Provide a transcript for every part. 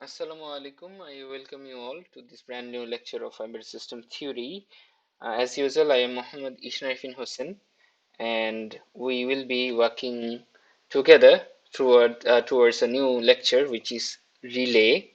Assalamu alaikum. I welcome you all to this brand new lecture of embedded system theory. As usual, I am Muhammad Ishnarifin Hussain, and we will be working together towards a new lecture, which is relay.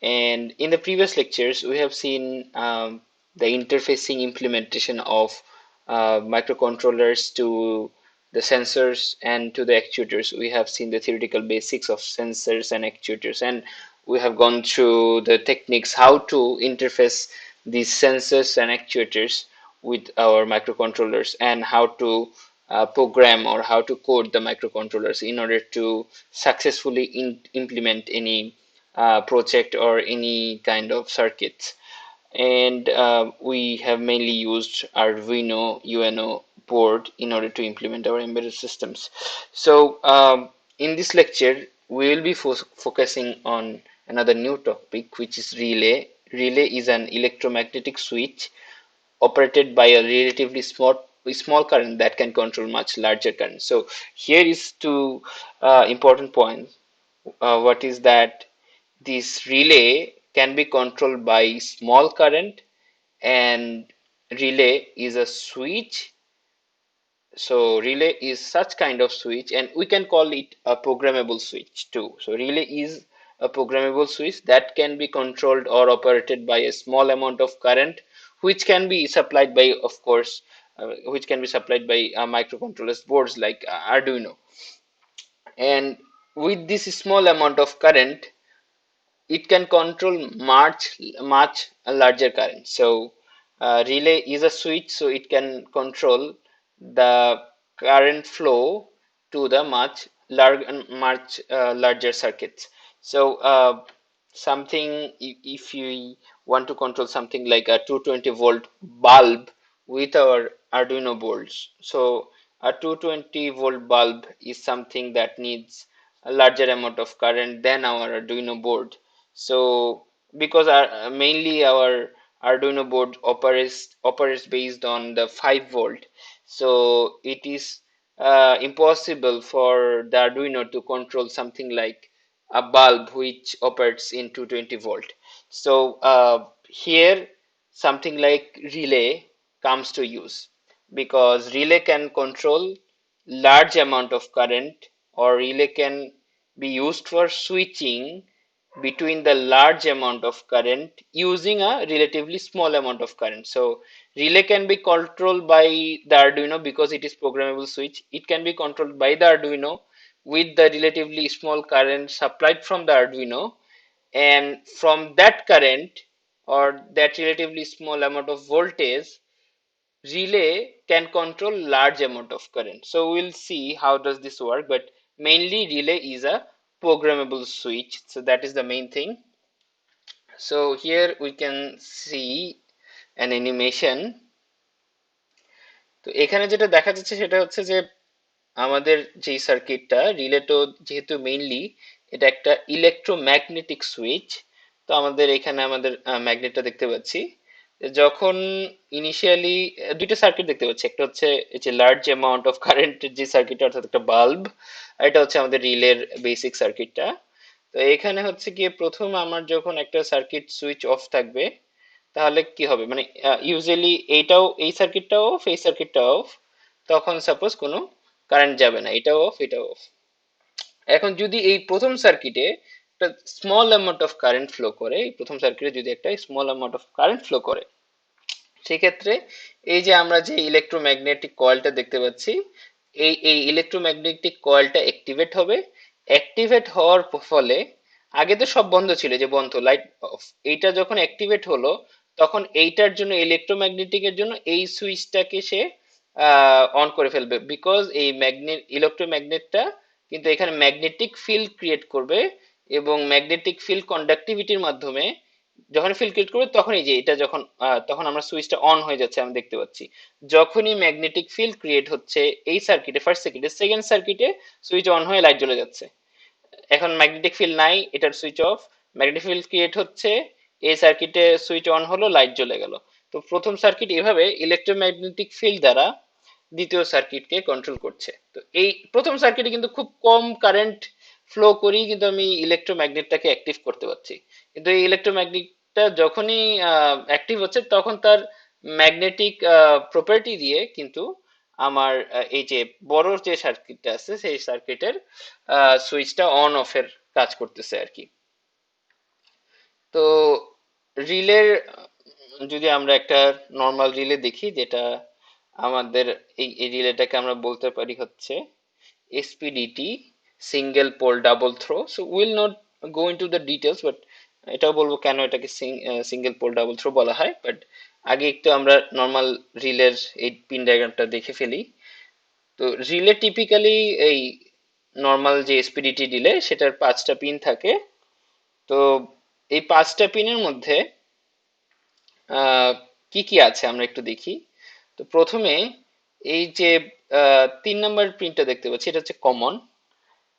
And in the previous lectures, we have seen the interfacing implementation of microcontrollers to the sensors and to the actuators. We have seen the theoretical basics of sensors and actuators, and we have gone through the techniques how to interface these sensors and actuators with our microcontrollers and how to program or how to code the microcontrollers in order to successfully implement any project or any kind of circuits. And we have mainly used Arduino UNO board in order to implement our embedded systems. So in this lecture, we will be focusing on another new topic, which is relay. Relay is an electromagnetic switch operated by a relatively small current that can control much larger current. So here is two important points. What is that this relay can be controlled by small current, and relay is a switch. So relay is such kind of switch, and we can call it a programmable switch too. So relay is a programmable switch that can be controlled or operated by a small amount of current, which can be supplied by, of course, which can be supplied by microcontrollers boards like Arduino. And with this small amount of current, it can control much larger current. So relay is a switch, so it can control the current flow to the much larger circuits. So something, if you want to control something like a 220-volt bulb with our Arduino boards, so a 220-volt bulb is something that needs a larger amount of current than our Arduino board. So because mainly our Arduino board operates based on the 5 volt, so it is impossible for the Arduino to control something like a bulb which operates in 220 volt. So here something like relay comes to use, because relay can control large amount of current, or relay can be used for switching between the large amount of current using a relatively small amount of current. So relay can be controlled by the Arduino because it is programmable switch. It can be controlled by the Arduino with the relatively small current supplied from the Arduino, and from that current or that relatively small amount of voltage, relay can control large amount of current. So we'll see how does this work, but mainly relay is a programmable switch. So that is the main thing. So here we can see an animation. তো এখানে যেটা দেখা যাচ্ছে সেটা হচ্ছে যে আমাদের যেই সার্কিটটা রিলে, তো যেহেতু মেইনলি এটা একটা ইলেকট্রোম্যাগনেটিক সুইচ, তো আমাদের এখানে আমাদের ম্যাগনেটটা দেখতে পাচ্ছি। যখন ইনিশিয়ালি দুইটা সার্কিট দেখতে পাচ্ছি, একটা হচ্ছে এই যে লার্জ অ্যামাউন্ট অফ কারেন্ট যে সার্কিট, অর্থাৎ একটা বাল্ব, আর এটা হচ্ছে আমাদের রিলের বেসিক সার্কিটটা। তো এখানে হচ্ছে গিয়ে প্রথম আমার যখন একটা সার্কিট সুইচ অফ থাকবে, তাহলে কি হবে, মানে ইউজুয়ালি এইটাও, এই সার্কিটটাও অফ, এই সার্কিটটাও অফ, তখন সাপোজ কোনো কারেন্ট যাবে না, এটাও অফ এটাও অফ। এখন যদি এই প্রথম সার্কিটে একটা small amount of current flow করে, এই প্রথম সার্কিটে যদি একটা small amount of current flow করে, সেক্ষেত্রে এই যে আমরা যে ইলেকট্রোম্যাগনেটিক কয়েলটা দেখতে পাচ্ছি, এই ইলেকট্রোম্যাগনেটিক কয়েলটা অ্যাক্টিভেট হবে। অ্যাক্টিভেট হওয়ার ফলে, আগে তো সব বন্ধ ছিল, যে বন্ধ লাইট অফ, এইটা যখন অ্যাক্টিভেট হলো, তখন এইটার জন্য ইলেকট্রোম্যাগনেটিকের জন্য এই সুইচটাকে সে অন করে ফেলবে, বিকজ এই ইলেকট্রোম্যাগনেটটা কিন্তু এখানে ম্যাগনেটিক ফিল্ড ক্রিয়েট করবে, এবং ম্যাগনেটিক ফিল্ড কন্ডাক্টিভিটির মাধ্যমে যখন ফিল্ড ক্রিয়েট করবে, তখনই যে এটা যখন তখন আমরা সুইচটা অন হয়ে যাচ্ছে আমি দেখতে পাচ্ছি। যখনই ম্যাগনেটিক ফিল্ড ক্রিয়েট হচ্ছে এই সার্কিটে, ফার্স্ট সার্কিটে, সেকেন্ড সার্কিটে সুইচ অন হয়ে লাইট জ্বলে যাচ্ছে। এখন ম্যাগনেটিক ফিল্ড নাই, এটার switch off. Magnetic field create হচ্ছে, এই সার্কিটে সুইচ অন হলো, লাইট জ্বলে গেল। তো প্রথম সার্কিট এভাবে ইলেকট্রোম্যাগনেটিক ফিল্ড দ্বারা দ্বিতীয় সার্কিটকে কন্ট্রোল করছে। তো এই প্রথম সার্কিটে কিন্তু খুব কম কারেন্ট ফ্লো করেই কিন্তু আমি ইলেকট্রোম্যাগনেটটাকে অ্যাক্টিভ করতে পারছি। কিন্তু এই ইলেকট্রোম্যাগনেটটা যখনই অ্যাক্টিভ হচ্ছে তখন তার ম্যাগনেটিক প্রপার্টি দিয়ে কিন্তু আমার এই যে বড় যে সার্কিটটা আছে সেই সার্কিটের সুইচটা অন অফের কাজ করতেছে আর কি। তো রিলের যদি আমরা একটা নর্মাল রিলে দেখি, যেটা আমাদের এই রিলেটাকে আমরা বলতে পারি হচ্ছে SPDT, single pole double throw. So will not go into the details, but এটাও বলবো কেন এটাকে সিঙ্গেল পোল ডাবল থ্রো বলা হয়। বাট আগে একটু আমরা নর্মাল রিলের এই পিন ডায়াগ্রামটা দেখে ফেলি। তো রিলে টিপিক্যালি এই নর্মাল যে এসপিডিটি রিলে সেটার 5টা পিন থাকে। তো এই 5টা পিনের মধ্যে আহ, কি কি আছে আমরা একটু দেখি। তো প্রথমে এই যে 3 নম্বর পিনটা দেখতে পাচ্ছি, এটা হচ্ছে কমন।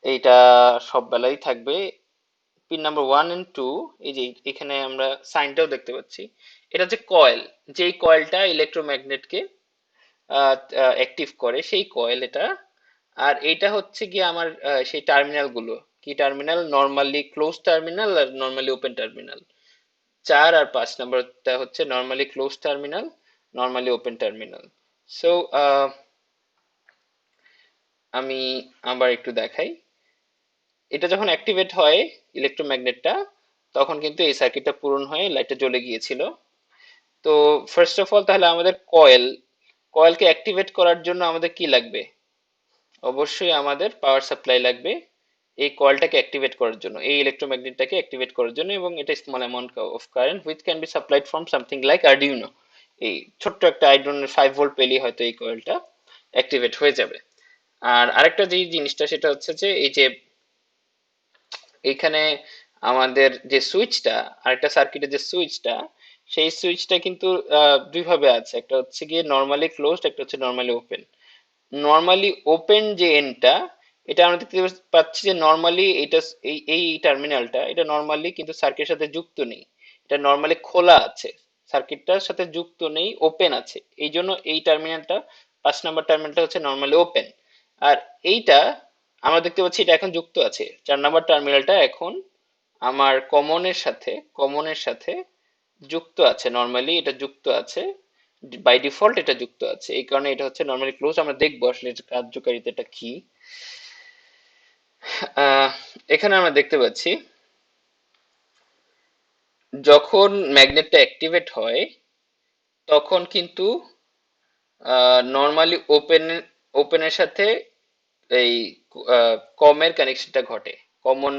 এইটা সব বেলাই থাকবে। পিন নাম্বার 1 and 2, এই যে এখানে আমরা সাইনটাও দেখতে পাচ্ছি, এটা হচ্ছে কয়েল। যেই কয়েলটা ইলেকট্রোম্যাগনেটকে অ্যাক্টিভ করে সেই কয়েল এটা। আর এটা হচ্ছে গিয়ে আমার সেই টার্মিনাল গুলো। কি টার্মিনাল? নর্মালি ক্লোজ টার্মিনাল আর নর্মালি ওপেন টার্মিনাল। 4 আর 5 নম্বরটা হচ্ছে normally close terminal, normally open terminal. So আমি আবার একটু দেখাই। এটা যখন অ্যাক্টিভেট হয় ইলেকট্রোম্যাগনেটটা, তখন কিন্তু এই সার্কিটটা পূরণ হয়ে লাইটটা জ্বলে গিয়েছিল। তো ফার্স্ট অফ অল তাহলে আমাদের কয়েলকে অ্যাক্টিভেট করার জন্য আমাদের কি লাগবে? অবশ্যই আমাদের পাওয়ার সাপ্লাই লাগবে এই কয়েলটাকে অ্যাক্টিভেট করার জন্য, এই ইলেকট্রোম্যাগনেটটাকে অ্যাক্টিভেট করার জন্য। এবং এটা small amount of current which can be supplied from something like Arduino. এই ছোট্ট একটা আইড্রোনের 5 ভোল্ট পেলেই হয়তো এই কয়েলটা অ্যাক্টিভেট হয়ে যাবে। আর আরেকটা যে জিনিসটা সেটা হচ্ছে যে এই যে এইখানে আমাদের যে সুইচটা, আরেকটা সার্কিটের যে সুইচটা, সেই সুইচটা কিন্তু দুই ভাবে আছে। একটা হচ্ছে গিয়ে নর্মালি ক্লোজড, একটা হচ্ছে নর্মালি ওপেন। নর্মালি ওপেন যে এন্ডটা, এটা আমরা দেখতে পাচ্ছি যে নর্মালি এটা এই টার্মিনালটা এটা নর্মালি কিন্তু সার্কিটের সাথে যুক্ত নেই। এটা নর্মালি খোলা আছে, সার্কিটটার সাথে যুক্ত নেই, ওপেন আছে। এই জন্য এই টার্মিনালটা, 5 নম্বর টার্মিনালটা হচ্ছে নর্মালি ওপেন। আর এইটা আমরা দেখতে পাচ্ছি এটা এখন যুক্ত আছে। 4 নম্বর টার্মিনালটা এখন আমার কমনের সাথে যুক্ত আছে। নর্মালি এটা যুক্ত আছে, বাই ডিফল্ট এটা যুক্ত আছে। এই কারণে এটা হচ্ছে নর্মালি ক্লোজ। আমরা দেখবো আসলে এর কার্যকারিতাটা কি। আহ, এখানে আমরা দেখতে পাচ্ছি যখন ম্যাগনেটটা অ্যাক্টিভেট হয় তখন কিন্তু নর্মালি ওপেনের সাথে এই কমের কানেকশনটা ঘটে, কমন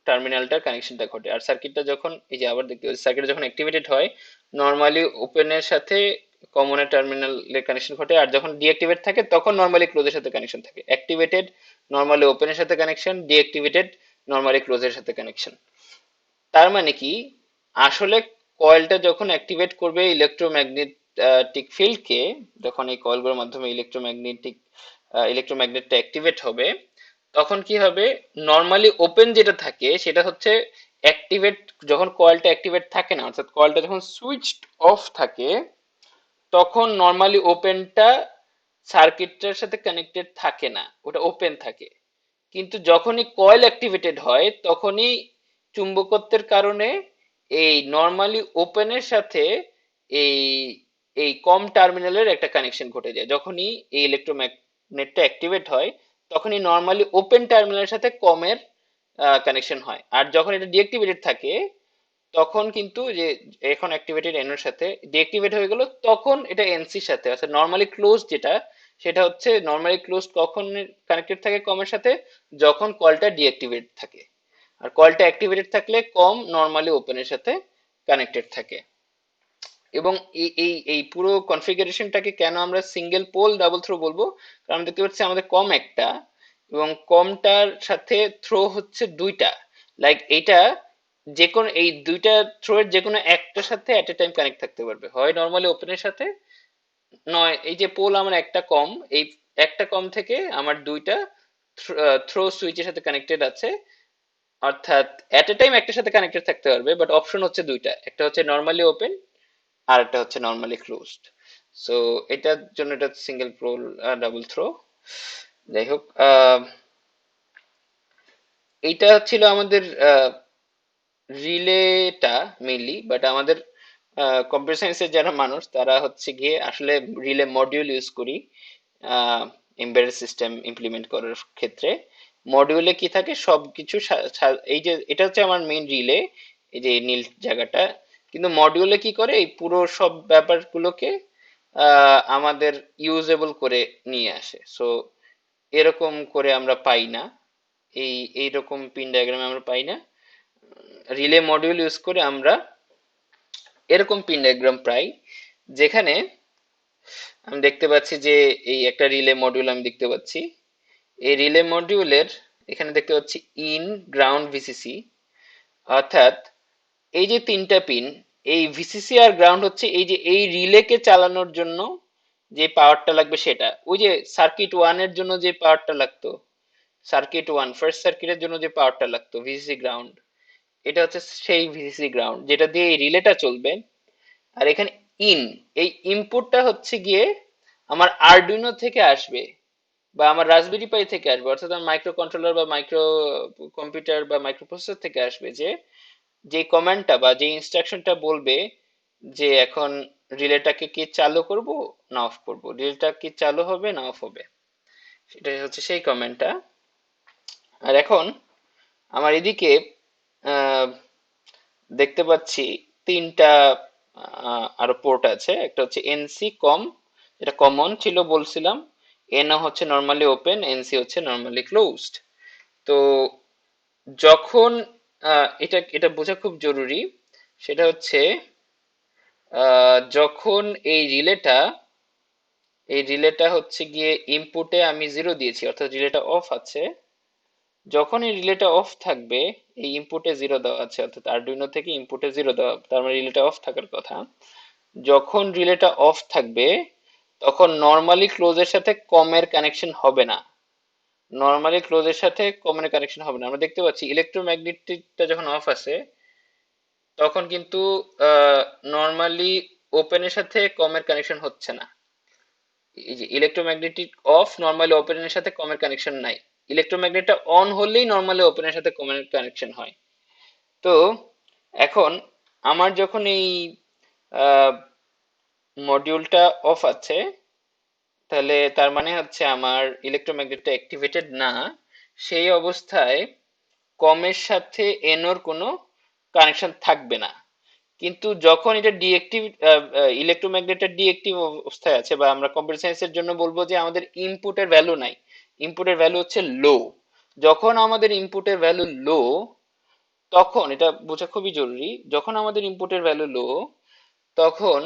টার্মিনালটার কানেকশনটা ঘটে। আর সার্কিটটা যখন এই যে আবার দেখতে পাচ্ছি সার্কিট যখন অ্যাক্টিভেটেড হয় নর্মালি ওপেনের সাথে কমনের টার্মিনালের কানেকশন ঘটে। আর যখন ডিঅ্যাক্টিভেট থাকে তখন নর্মালি ক্লোজের সাথে কানেকশন থাকে। অ্যাক্টিভেটেড নর্মালি ওপেনের সাথে কানেকশন, ডিঅ্যাক্টিভেটেড নর্মালি ক্লোজের সাথে কানেকশন। তার মানে কি, আসলে কয়েলটা যখন অ্যাক্টিভেট করবে ইলেকট্রোম্যাগনেটিক ফিল্ডকে, যখন এই কয়েলগুলোর মাধ্যমে ইলেকট্রোম্যাগনেটটা অ্যাক্টিভেট হবে, তখন কি হবে? নর্মালি ওপেন যেটা থাকে সেটা হচ্ছে অ্যাক্টিভেট। যখন কয়েলটা অ্যাক্টিভেট থাকে না, অর্থাৎ কয়েলটা যখন সুইচড অফ থাকে, তখন নর্মালি ওপেনটা সার্কিটের সাথে কানেক্টেড থাকে না, ওটা ওপেন থাকে। কিন্তু যখনই কয়েল অ্যাক্টিভেটেড হয় তখনই চুম্বকত্বের কারণে এই নর্মালি ওপেনের সাথে এই এই কম টার্মিনালের একটা কানেকশন ঘটে যায়। যখনই এই ইলেকট্রোম্যাগনেটটা অ্যাক্টিভেট হয় তখনই নর্মালি ওপেন টার্মিনালের সাথে কমের কানেকশন হয়। আর যখন এটা ডিঅ্যাক্টিভেটেড থাকে তখন কিন্তু যে এখন অ্যাক্টিভেটেড এনোর সাথে ডিঅ্যাক্টিভেট হয়ে গেল, তখন এটা এনসির সাথে, অর্থাৎ নর্মালি ক্লোজ যেটা, সেটা হচ্ছে নর্মালি ক্লোজ কখন কানেক্টেড থাকে কমের সাথে? যখন কলটা ডিঅ্যাক্টিভেট থাকে। আর কলটা অ্যাক্টিভেটেড থাকলে কম নর্মালি ওপেনের সাথে কানেক্টেড থাকে। এবং এই এই এই পুরো কনফিগারেশনটাকে কেন আমরা সিঙ্গেল পোল ডাবল থ্রো বলবো? কারণ দেখতে পাচ্ছি আমাদের কম একটা, এবং কমটার সাথে থ্রো হচ্ছে দুইটা। লাইক এইটা যে কোনো এই দুইটা থ্রো এর যে কোনো একটার সাথে এট এ টাইম কানেক্ট থাকতে পারবে, হয় নর্মালি ওপেনের সাথে, নয় এই যে পোল আমার একটা কম, এই একটা কম থেকে আমার দুইটা থ্রো সুইচের সাথে কানেক্টেড আছে। অর্থাৎ এট এ টাইম একটার সাথে কানেক্টেড থাকতে পারবে, বাট অপশন হচ্ছে দুইটা, একটা হচ্ছে নর্মালি ওপেন আর একটা হচ্ছে নর্মালি ক্লোজড। সো এটার জন্য এটা সিঙ্গেল পোল ডাবল থ্রো। যাই হোক, এইটা ছিল আমাদের রিলেটা মেইনলি, বাট আমাদের কম্পিউটার সায়েন্সের যারা মানুষ তারা হচ্ছে গিয়ে আসলে রিলে মডিউল ইউজ করি এমবেডেড সিস্টেম ইমপ্লিমেন্ট করার ক্ষেত্রে। মডিউলে কি থাকে সবকিছু এই যে এটা হচ্ছে আমার মেইন রিলে, এই যে নীল জায়গাটা, কিন্তু মডিউলে কি করে এই পুরো সব ব্যাপারগুলোকে আমাদের ইউজেবল করে নিয়ে আসে। সো এরকম করে আমরা পাই না, এই এইরকম পিন ডায়াগ্রামে আমরা পাই না। রিলে মডিউল ইউজ করে আমরা এরকম পিন ডায়াগ্রাম পাই, যেখানে আমি দেখতে পাচ্ছি যে এই একটা রিলে মডিউল আমি দেখতে পাচ্ছি। এই রিলে মডিউলের এখানে দেখতে পাচ্ছি ইন, গ্রাউন্ড, ভিসিসি, অর্থাৎ এই যে তিনটা পিন, এই ভিসিসি আর গ্রাউন্ড হচ্ছে এই যে এই রিলেকে চালানোর জন্য যে পাওয়ারটা লাগবে সেটা। ওই যে সার্কিট ওয়ান এর জন্য যে পাওয়ারটা লাগতো, সার্কিট ওয়ান ফার্স্ট সার্কিটের জন্য যে পাওয়ারটা লাগতো ভিসিসি গ্রাউন্ড, এটা হচ্ছে সেই ভিসিসি গ্রাউন্ড যেটা দিয়ে এই রিলেটা চলবে। আর এখানে ইন, এই ইনপুটটা হচ্ছে গিয়ে আমার আরডুইনো থেকে আসবে বা আমার রাসবেরি পাই থেকে আসবে, অর্থাৎ আমার মাইক্রো কন্ট্রোলার বা মাইক্রো কম্পিউটার বা মাইক্রো প্রসেসর থেকে আসবে, যে যে কমান্ডটা বা যে ইনস্ট্রাকশনটা বলবে যে এখন রিলেটাকে কি চালু করব না অফ করব, রিলেটা কি চালু হবে না অফ হবে, সেটাই হচ্ছে সেই কমান্ডটা। আর এখন আমার এদিকে আহ, দেখতে পাচ্ছি তিনটা আরো পোর্ট আছে। একটা হচ্ছে এনসি কম, যেটা কমন ছিল বলছিলাম, এনও হচ্ছে নর্মালি ওপেন, এনসি হচ্ছে নর্মালি ক্লোজড। তো যখন এটা এটা বোঝা খুব জরুরি, সেটা হচ্ছে যখন এই রিলেটা হচ্ছে গিয়ে ইনপুটে আমি জিরো দিয়েছি, অর্থাৎ রিলেটা অফ আছে, যখন এই রিলেটা অফ থাকবে, এই ইনপুটে জিরো দেওয়া আছে অর্থাৎ আরডুইনো থেকে ইনপুটে জিরো দেওয়া, তার মানে রিলেটা অফ থাকার কথা। যখন রিলেটা অফ থাকবে তখন নর্মালি ক্লোজের সাথে কমের কানেকশন হবে না, নর্মালি ক্লোজের সাথে কমের কানেকশন হবে না। আমরা দেখতে পাচ্ছি ইলেকট্রোম্যাগনেটিকটা যখন অফ আছে তখন কিন্তু নর্মালি ওপেনের সাথে কমের কানেকশন হচ্ছে না। এই যে ইলেকট্রোম্যাগনেটিক অফ, নর্মালি ওপেনের সাথে কমের কানেকশন নাই। ইলেকট্রোম্যাগনেটটা অন হলেই নর্মালি ওপেনের সাথে কমের কানেকশন হয়। তো এখন আমার যখন এই মডিউলটা অফ আছে, তাহলে তার মানে হচ্ছে আমার ইলেকট্রোম্যাগনেটটা অ্যাক্টিভেটেড না। সেই অবস্থায় কমের সাথে এনোর কোনো কানেকশন থাকবে না। কিন্তু যখন এটা ডিএক্টিভ, ইলেকট্রোম্যাগনেটটা ডিএক্টিভ অবস্থায় আছে, বা আমরা কম্পিউটার সায়েন্সের জন্য বলবো যে আমাদের ইনপুটের ভ্যালু নাই, ইনপুটের ভ্যালু হচ্ছে লো, যখন আমাদের ইনপুটের ভ্যালু লো, তখন এটা বোঝা খুবই জরুরি, যখন আমাদের ইনপুটের ভ্যালু লো তখন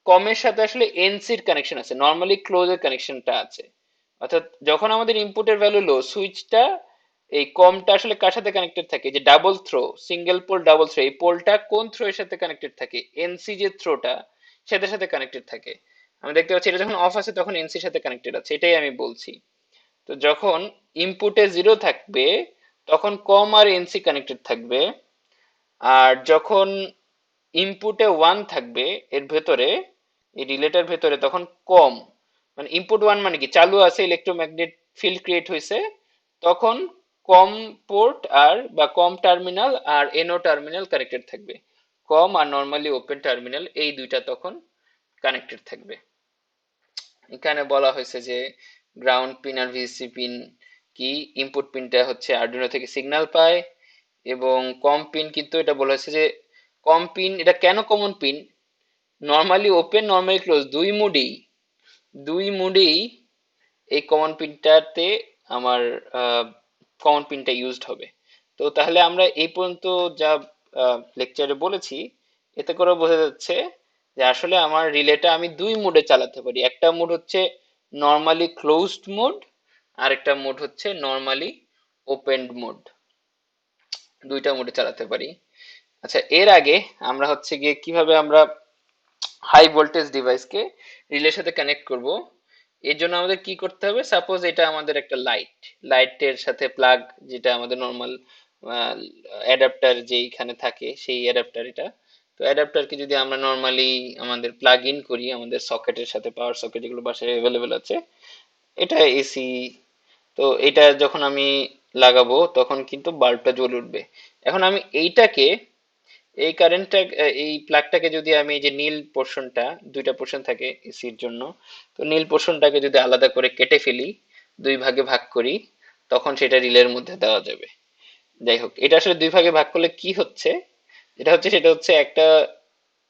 কমের সাথে আসলে এনসির কানেকশন আছে, নর্মালি ক্লোজের কানেকশনটা আছে। অর্থাৎ যখন আমাদের ইনপুটের ভ্যালু লো, সুইচটা এই কমটা আসলে কার সাথে কানেক্টেড থাকে, যে double throw, single pole double throw, এই পোলটা কোন থ্রো এর সাথে কানেক্টেড থাকে, এনসি যে থ্রোটা সেটার সাথে কানেক্টেড থাকে। আমি দেখতে পাচ্ছি এটা যখন অফ আছে তখন এনসির সাথে কানেক্টেড আছে, এটাই আমি বলছি। তো যখন ইনপুটে জিরো থাকবে তখন কম আর এনসি কানেক্টেড থাকবে, আর যখন ইনপুটে ওয়ান থাকবে এর ভেতরে, এই রিলেটার ভেতরে, তখন কম, মানে ইনপুট ওয়ান মানে কি চালু আছে, ইলেকট্রোম্যাগনেট ফিল্ড ক্রিয়েট হয়েছে, তখন কম পোর্ট আর বা কম টার্মিনাল আর এনও টার্মিনাল কানেক্টেড থাকবে, কম আর নর্মালি ওপেন টার্মিনাল এই দুইটা তখন কানেক্টেড থাকবে। এখানে বলা হয়েছে যে গ্রাউন্ড পিন আর ভিসিসি পিন কি, ইনপুট পিনটা হচ্ছে আরডুইনো থেকে সিগন্যাল পায়, এবং কম পিন কিন্তু এটা বলা হয়েছে যে কম পিন এটা কেন common pin, normally open normally close দুই মুডেই এই কমন পিনটাতে আমার কমন পিনটা ইউজড হবে। তো তাহলে আমরা এই পর্যন্ত যা লেকচারে বলেছি, এতে করে বোঝা যাচ্ছে যে আসলে আমার রিলেটা আমি দুই মোডে চালাতে পারি, একটা মোড হচ্ছে নর্মালি ক্লোজড মোড, আর একটা মোড হচ্ছে নর্মালি ওপেনড মোড, দুইটা মোডে চালাতে পারি। আচ্ছা, এর আগে আমরা হচ্ছে গিয়ে কিভাবে আমরা হাই ভোল্টেজ ডিভাইসকে রিলের সাথে কানেক্ট করব, এর জন্য আমাদের কি করতে হবে, সাপোজ এটা আমাদের একটা লাইটের সাথে প্লাগ, যেটা আমাদের নর্মাল অ্যাডাপ্টার যেইখানে থাকে সেই অ্যাডাপ্টার এটা। তো অ্যাডাপ্টারকে যদি আমরা নর্মালি আমাদের প্লাগ ইন করি আমাদের সকেটের সাথে, পাওয়ার সকেট যেগুলো বাসায় অ্যাভেলেবেল আছে, এটা এসি। তো এটা যখন আমি লাগাবো তখন কিন্তু বাল্বটা জ্বলে উঠবে। এখন আমি এইটাকে, এই কারেন্টটা, এই প্লাগটাকে যদি আমি এই যে নীল পোর্শনটা, দুইটা পোর্শন থাকে এসির জন্য, তো নীল পোর্শনটাকে যদি আলাদা করে কেটে ফেলি, দুই ভাগে ভাগ করি, তখন সেটা রিলের মধ্যে দেওয়া যাবে। যাই হোক, এটা আসলে দুই ভাগে ভাগ করলে কি হচ্ছে, যেটা হচ্ছে সেটা হচ্ছে একটা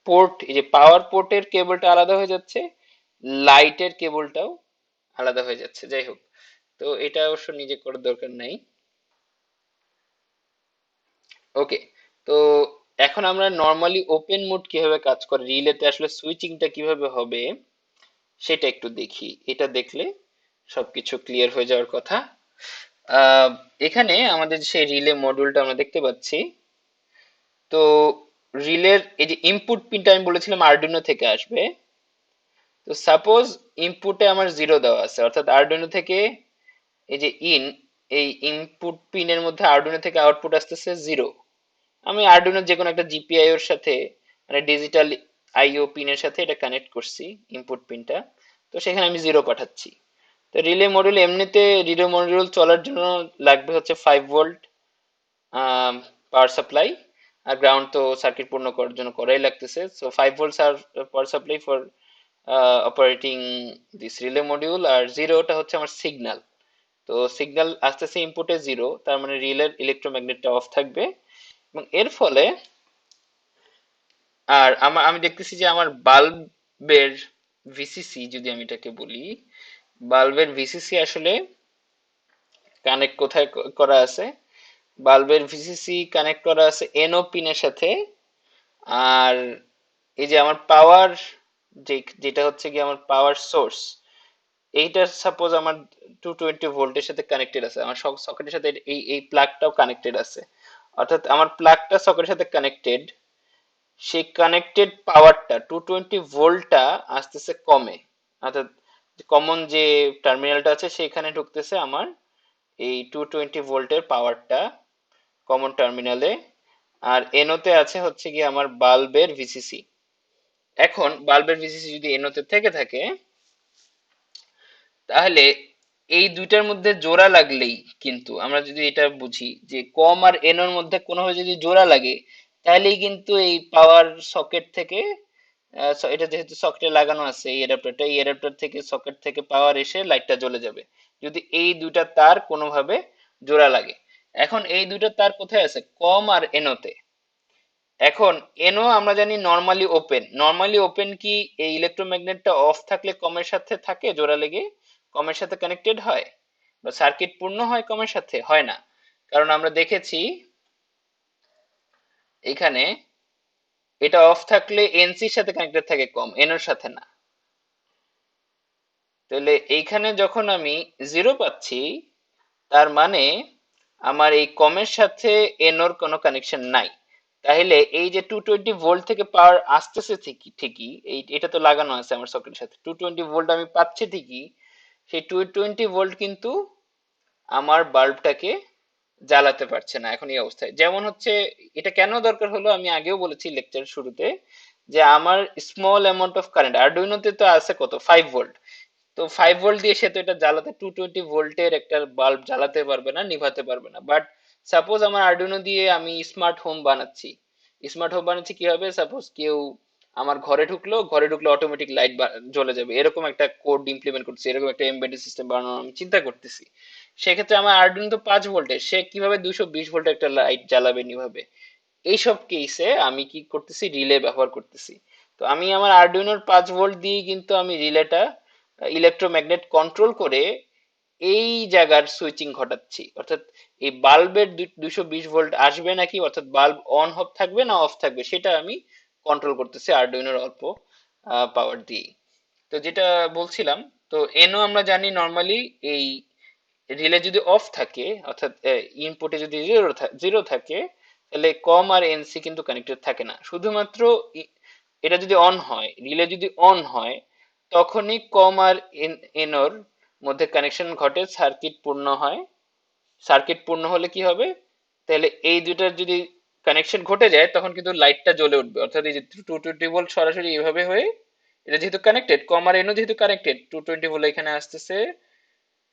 পোর্ট, এই যে পাওয়ার পোর্টের কেবলটা আলাদা হয়ে যাচ্ছে, লাইটের কেবলটাও আলাদা হয়ে যাচ্ছে। যাই হোক, তো এটা অবশ্য নিজে করার দরকার নাই। ওকে, তো এখন আমরা নর্মালি ওপেন মোড কিভাবে কাজ করে, রিলেতে আসলে সুইচিংটা কিভাবে হবে সেটা একটু দেখি। এটা দেখলে সবকিছু ক্লিয়ার হয়ে যাওয়ার কথা। আহ, এখানে আমাদের সেই রিলে মডিউলটা আমরা দেখতে পাচ্ছি। তো রিলের এই যে ইনপুট পিনটা আমি বলেছিলাম আরডুইনো থেকে আসবে। তো সাপোজ ইনপুটে আমার জিরো দেওয়া আছে, অর্থাৎ আরডুইনো থেকে এই যে এই ইনপুট পিনের মধ্যে আরডুইনো থেকে আউটপুট আসতেছে জিরো। আমি আরডুইনোর যে কোনো একটা জিপিআই এর সাথে, মানে ডিজিটাল আইও পিনের সাথে এটা কানেক্ট করছি, ইনপুট পিনটা। তো সেখানে আমি জিরো পাঠাচ্ছি। তো রিলে মডিউল, এমনিতে রিলে মডিউল চলার জন্য লাগবে হচ্ছে 5 ভোল্ট পাওয়ার সাপ্লাই, আর গ্রাউন্ড তো সার্কিট পূর্ণ করার জন্য করাই লাগতেছে। So 5 volt power supply for operating this relay module, আর জিরোটা হচ্ছে আমার সিগন্যাল। তো সিগন্যাল আসতেছে ইনপুটে জিরো, তার মানে রিলের ইলেকট্রোম্যাগনেটটা অফ থাকবে। এবং এর ফলে, আর আমি দেখতেছি যে আমার বাল্বের ভিসিসি, যদি আমি এটাকে বলি, বাল্বের ভিসিসি আসলে কানেক্ট কোথায় করা আছে, বাল্বের ভিসিসি কানেক্ট করা আছে এনও পিনের সাথে। আর এই যে আমার পাওয়ার, যেটা হচ্ছে কি আমার পাওয়ার সোর্স, এইটা সাপোজ আমার 220 ভোল্টের সাথে কানেক্টেড আছে, আমার সকেটের সাথে এই প্লাগটাও কানেক্টেড আছে। অর্থাৎ আমার প্লাগটা সকেটের সাথে কানেক্টেড, সেই কানেক্টেড পাওয়ারটা 220 ভোল্টটা আসতেছে কমে, অর্থাৎ কমন যে টার্মিনালটা আছে সেখানে ঢুকতেছে আমার এই 220 ভোল্টের পাওয়ারটা কমন টার্মিনালে। আর এনোতে আছে হচ্ছে কি আমার বাল্বের ভিসিসি। এখন বাল্বের ভিসিসি যদি এনোতে থেকে থাকে, তাহলে এই দুইটার মধ্যে জোড়া লাগলেই, কিন্তু আমরা যদি এটা বুঝি যে কম আর এনোর মধ্যে কোনোভাবে যদি জোড়া লাগে, তাহলেই কিন্তু এই পাওয়ার সকেট থেকে, এটা যেহেতু সকেটে লাগানো আছে এই অ্যাডাপ্টারটা, এই অ্যাডাপ্টার থেকে সকেট থেকে পাওয়ার এসে লাইটটা জ্বলে যাবে, যদি এই দুইটা তার কোনোভাবে জোড়া লাগে। এখন এই দুইটা তার কোথায় আছে, কম আর এনোতে। এখন এনো আমরা জানি নর্মালি ওপেন, নর্মালি ওপেন কি এই ইলেকট্রোম্যাগনেটটা অফ থাকলে কমের সাথে থাকে জোড়া লেগে, কমের সাথে কানেক্টেড হয়, বা সার্কিট পূর্ণ হয় কমের সাথে, হয় না। কারণ আমরা দেখেছি এখানে এটা অফ থাকলে এনসির সাথে কানেক্টেড থাকে কম, এনোর সাথে না। তাহলে এইখানে যখন আমি জিরো পাচ্ছি, তার মানে আমার এই কমের সাথে এনোর কোনো কানেকশন নাই। তাহলে এই যে 220 ভোল্ট থেকে পাওয়ার আসতেছে ঠিকই ঠিকই, এটা তো লাগানো আছে আমার সকেটের সাথে, 220 ভোল্ট আমি পাচ্ছি ঠিকই, সেই 220 ভোল্ট কিন্তু আমার বাল্বটাকে জ্বালাতে পারছে না এখন এই অবস্থায়। যেমন হচ্ছে, এটা কেন দরকার হলো আমি আগেও বলেছি লেকচার শুরুতে, যে আমার স্মল অ্যামাউন্ট অফ কারেন্ট, আরডুইনোতে তো আছে কত, 5 ভোল্ট। তো 5 ভোল্ট দিয়ে সে তো এটা জ্বালাতে, 220 ভোল্টের একটা বাল্ব জ্বালাতে পারবে না, নিভাতে পারবে না। বাট সাপোজ আমার আরডুইনো দিয়ে আমি স্মার্ট হোম বানাচ্ছি। স্মার্ট হোম বানাচ্ছি কিভাবে, সাপোজ কেউ আমার ঘরে ঢুকলো অটোমেটিক লাইট জ্বলে যাবে, এরকম একটা কোড ইমপ্লিমেন্ট করতেছি, এরকম একটা এমবেডেড সিস্টেম বানানোর আমি চিন্তা করতেছি। সেক্ষেত্রে আমার আরডুইনো তো 5 ভোল্টের, সে কিভাবে 220 ভোল্টের একটা লাইট জ্বালাবে, নিভাবে? এইসব কেসে আমি কি করতেছি, রিলে ব্যবহার করতেছি। তো আমি আমার আরডুইনোর 5 ভোল্ট দিয়ে কিন্তু আমি রিলেটা ইলেকট্রোম্যাগনেট কন্ট্রোল করে এই জায়গার সুইচিং ঘটাচ্ছি। অর্থাৎ এই বাল্বের 220 ভোল্ট আসবে নাকি, অর্থাৎ বাল্ব অন অফ থাকবে না অফ থাকবে, সেটা আমি কন্ট্রোল করতেছি আরডুইনোর অল্প পাওয়ার দিয়ে। তো যেটা বলছিলাম, তো এনও আমরা জানি নর্মালি এই রিলে যদি অফ থাকে, অর্থাৎ ইনপুটে যদি জিরো থাকে, তাহলে কম আর এনসি কিন্তু কানেক্টেড থাকে না। শুধুমাত্র এটা যদি অন হয়, রিলে যদি অন হয়, তখনই কম আর এনোর মধ্যে কানেকশন ঘটে, সার্কিট পূর্ণ হয়। সার্কিট পূর্ণ হলে কি হবে, তাহলে এই দুইটার যদি কানেকশন ঘটে যায়, তখন কিন্তু লাইটটা জ্বলে উঠবে। অর্থাৎ এই যে 220 ভোল্ট সরাসরি এইভাবে হয়ে, এটা যেহেতু কানেক্টেড, কম আর এনও যেহেতু কানেক্টেড, 220 ভোল্ট এখানে আসতেছে,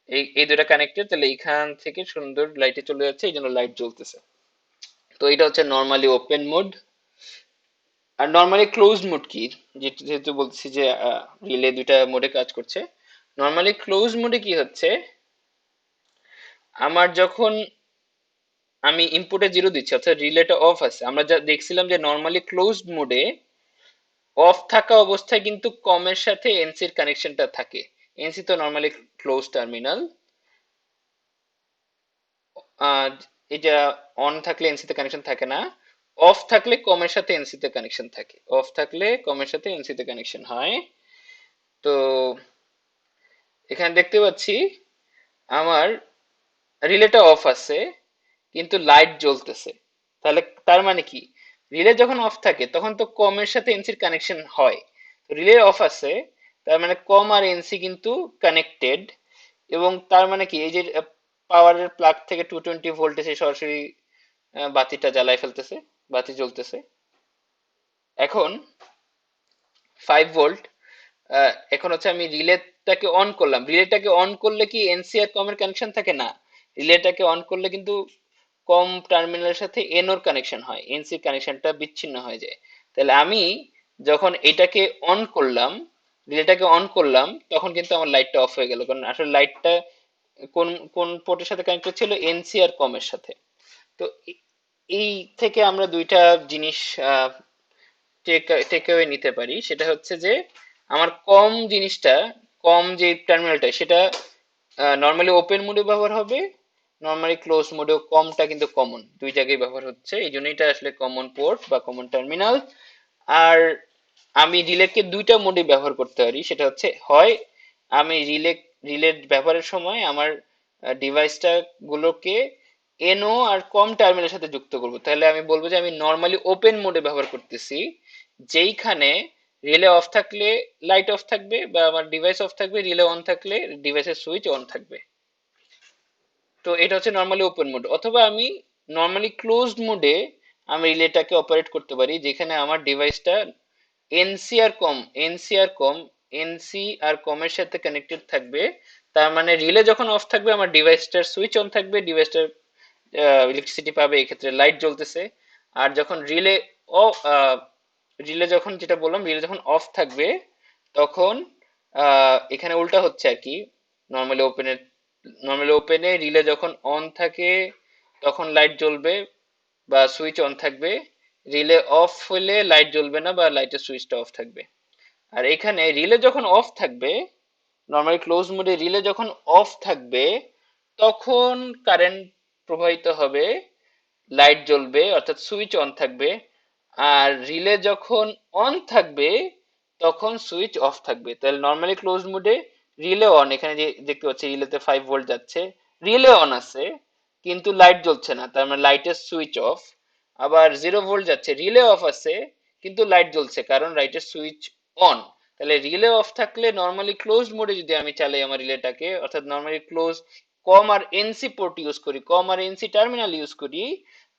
এই দুটা কানেক্টেড, তাহলে এইখান থেকে সুন্দর লাইটে চলে যাচ্ছে, এই জন্য লাইট জ্বলতেছে। তো এটা হচ্ছে নর্মালি ওপেন মোড। আর নর্মালি ক্লোজ মোড কি, যেহেতু বলছি যে রিলে দুইটা মোডে কাজ করছে, নর্মালি ক্লোজ মোডে কি হচ্ছে, আমার যখন আমি ইনপুটে জিরো দিচ্ছি অর্থাৎ রিলেটা অফ আছে, আমরা যা দেখছিলাম যে নর্মালি ক্লোজড মোডে অফ থাকা অবস্থায় কিন্তু কমের সাথে এনসির কানেকশনটা থাকে। এনসি তো নর্মালি ক্লোজ টার্মিনাল। এটা অন থাকলে এনসি তে কানেকশন থাকে না, অফ থাকলে কমের সাথে এনসি তে কানেকশন থাকে, অফ থাকলে কমের সাথে এনসি তে কানেকশন হয়। তো এখানে দেখতে পাচ্ছি আমার রিলেটা অফ আছে কিন্তু লাইট জ্বলতেছে। তাহলে তার মানে কি, রিলে যখন অফ থাকে তখন তো কমের সাথে এনসির কানেকশন হয়, রিলে অফ আছে, তার মানে কম আর এনসি কিন্তু কানেক্টেড। এবং তার মানে কি, এই যে পাওয়ারের প্লাগ থেকে 220 ভোল্টেজে সরাসরি বাতিটা জ্বালায় ফেলতেছে, বাতি জ্বলতেছে। এখন 5 ভোল্ট, এখন হচ্ছে আমি রিলেটাকে অন করলাম, রিলেটাকে অন করলে কি এনসি আর কমের কানেকশন থাকে না, রিলেটাকে অন করলে কিন্তু কম টার্মিনালের সাথে এনোর কানেকশন হয়, এনসির কানেকশনটা বিচ্ছিন্ন হয়ে যায়। তাহলে আমি যখন এটাকে অন করলাম, রিলেটাকে অন করলাম, তখন কিন্তু আমার লাইটটা অফ হয়ে গেল, কারণ আসলে লাইটটা কোন কোন পোর্টের সাথে কানেক্টেড ছিল, এনসি আর কমের সাথে। তো এই থেকে আমরা দুইটা জিনিস টেক অ্যাওয়ে নিতে পারি। সেটা হচ্ছে যে আমার কম জিনিসটা, কম যে টার্মিনালটা সেটা নর্মালি ওপেন মোডে ব্যবহার হবে, নর্মালি ক্লোজ মোডেও কমটা কিন্তু কমন, দুই জায়গায় ব্যবহার হচ্ছে, এই জন্য এটা আসলে কমন পোর্ট বা কমন টার্মিনাল। আর আমি রিলেকে দুইটা মোডে ব্যবহার করতে পারি, সেটা হচ্ছে হয় আমি রিলে ব্যবহারের সময় আমার ডিভাইসটা গুলোকে এনও আর কম টার্মিনালের সাথে যুক্ত করব, তাহলে আমি বলবো যে আমি নর্মালি ওপেন মোডে ব্যবহার করতেছি, যেইখানে রিলে অফ থাকলে লাইট অফ থাকবে বা আমার ডিভাইস অফ থাকবে, রিলে অন থাকলে ডিভাইসের সুইচ অন থাকবে। তো এটা হচ্ছে নর্মালি ওপেন মোড। অথবা আমি নর্মালি ক্লোজড মোডে আমি রিলেটাকে অপারেট করতে পারি, যেখানে আমার ডিভাইসটা এনসি আর কম, এনসি আর কম, এনসি আর কমের সাথে কানেক্টেড থাকবে। তার মানে রিলে যখন অফ থাকবে আমার ডিভাইসটার সুইচ অন থাকবে, ডিভাইসটার ইলেকট্রিসিটি পাবে, এক্ষেত্রে লাইট জ্বলতেছে। আর যখন অফ রিলে যখন, যেটা বললাম, রিলে যখন অফ থাকবে তখন এখানে উল্টা হচ্ছে আর কি। নর্মালি ওপেনের নর্মালি ওপেনে রিলে যখন অন থাকে তখন লাইট জ্বলবে বা সুইচ অন থাকবে, রিলে অফ হলে লাইট জ্বলবে না বা লাইটের সুইচটা অফ থাকবে। আর এখানে রিলে যখন অফ থাকবে, নর্মালি ক্লোজ মোডে রিলে যখন অফ থাকবে তখন কারেন্ট প্রবাহিত হবে, লাইট জ্বলবে অর্থাৎ সুইচ অন থাকবে। আর রিলে যখন অন থাকবে তখন সুইচ অফ থাকবে। তাহলে নর্মালি ক্লোজ মোডে রিলে অন, এখানে যে দেখতে পাচ্ছি রিলেতে 5 ভোল্ট যাচ্ছে, রিলে অন আছে কিন্তু লাইট জ্বলছে না, তার মানে লাইটের সুইচ অফ। আবার 0 ভোল্ট যাচ্ছে, রিলে অফ আছে কিন্তু লাইট জ্বলছে, কারণ লাইটের সুইচ অন। তাহলে রিলে অফ থাকলে নর্মালি ক্লোজ মোডে যদি আমি চালাই আমার রিলেটাকে, অর্থাৎ নর্মালি ক্লোজ কম আর এনসি পোর্ট ইউজ করি, কম আর এনসি টার্মিনাল ইউজ করি,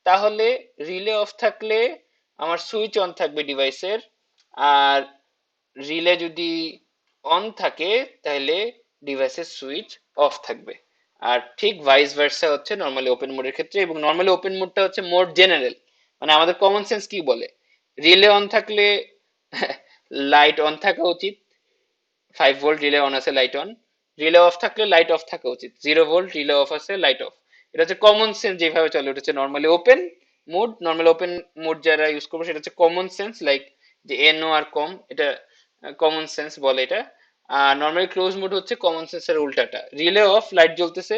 তাহলে রিলে অফ থাকলে আমার সুইচ অন থাকবে ডিভাইসের, আর রিলে যদি অন থাকে তাহলে ডিভাইসের সুইচ অফ থাকবে। আর ঠিক ভাইস ভার্সা হচ্ছে নর্মালি ওপেন মোডের ক্ষেত্রে। এবং নর্মালি ওপেন মোডটা হচ্ছে মোর জেনারেল, মানে আমাদের কমন সেন্স কি বলে, রিলে অন থাকলে লাইট অন থাকা উচিত, 5 ভোল্ট রিলে অন আছে লাইট অন, রিলে অফ থাকলে লাইট অফ থাকা উচিত, 0 ভোল্ট রিলে অফ আছে লাইট অফ। এটা হচ্ছে কমন সেন্স যেভাবে চলে, এটা হচ্ছে normally open mode. Normally open mode যারা ইউজ করবো সেটা হচ্ছে কমন সেন্স, লাইক যে এনও আর কম, এটা কমন সেন্স বলে এটা। আর নর্মালি ক্লোজ মোড হচ্ছে কমন সেন্সের উল্টাটা, রিলে অফ লাইট জ্বলতেছে,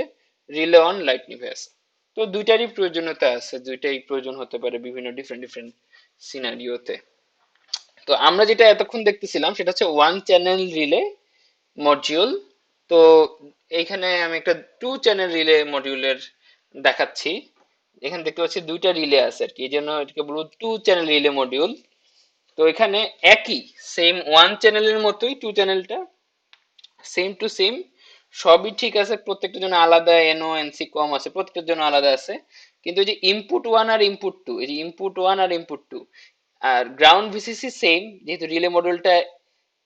রিলে অন লাইট নিভে আছে। তো দুইটারই প্রয়োজনীয়তা আছে, দুইটাই প্রয়োজন হতে পারে বিভিন্ন ডিফারেন্ট ডিফারেন্ট সিনারিওতে। তো আমরা যেটা এতক্ষণ দেখতেছিলাম সেটা হচ্ছে ওয়ান চ্যানেল রিলে মডিউল। তো এইখানে আমি একটা 2 চ্যানেল রিলে মডিউলের দেখাচ্ছি। এখানে দেখতে পাচ্ছি দুইটা রিলে আছে আর কি, এই জন্য এটাকে বলবো 2 চ্যানেল রিলে মডিউল। তো এখানে একই সেম ওয়ান চ্যানেলের মতোই 2 চ্যানেলটা সেম টু সেম, সবই ঠিক আছে, প্রত্যেকটার জন্য আলাদা এনও এনসি কম আছে, প্রত্যেকটার জন্য আলাদা আছে। কিন্তু এই যে ইনপুট ওয়ান আর ইনপুট টু, এই যে ইনপুট ওয়ান আর ইনপুট টু আর গ্রাউন্ড ভিসিসি সেম, যেহেতু রিলে মডিউলটা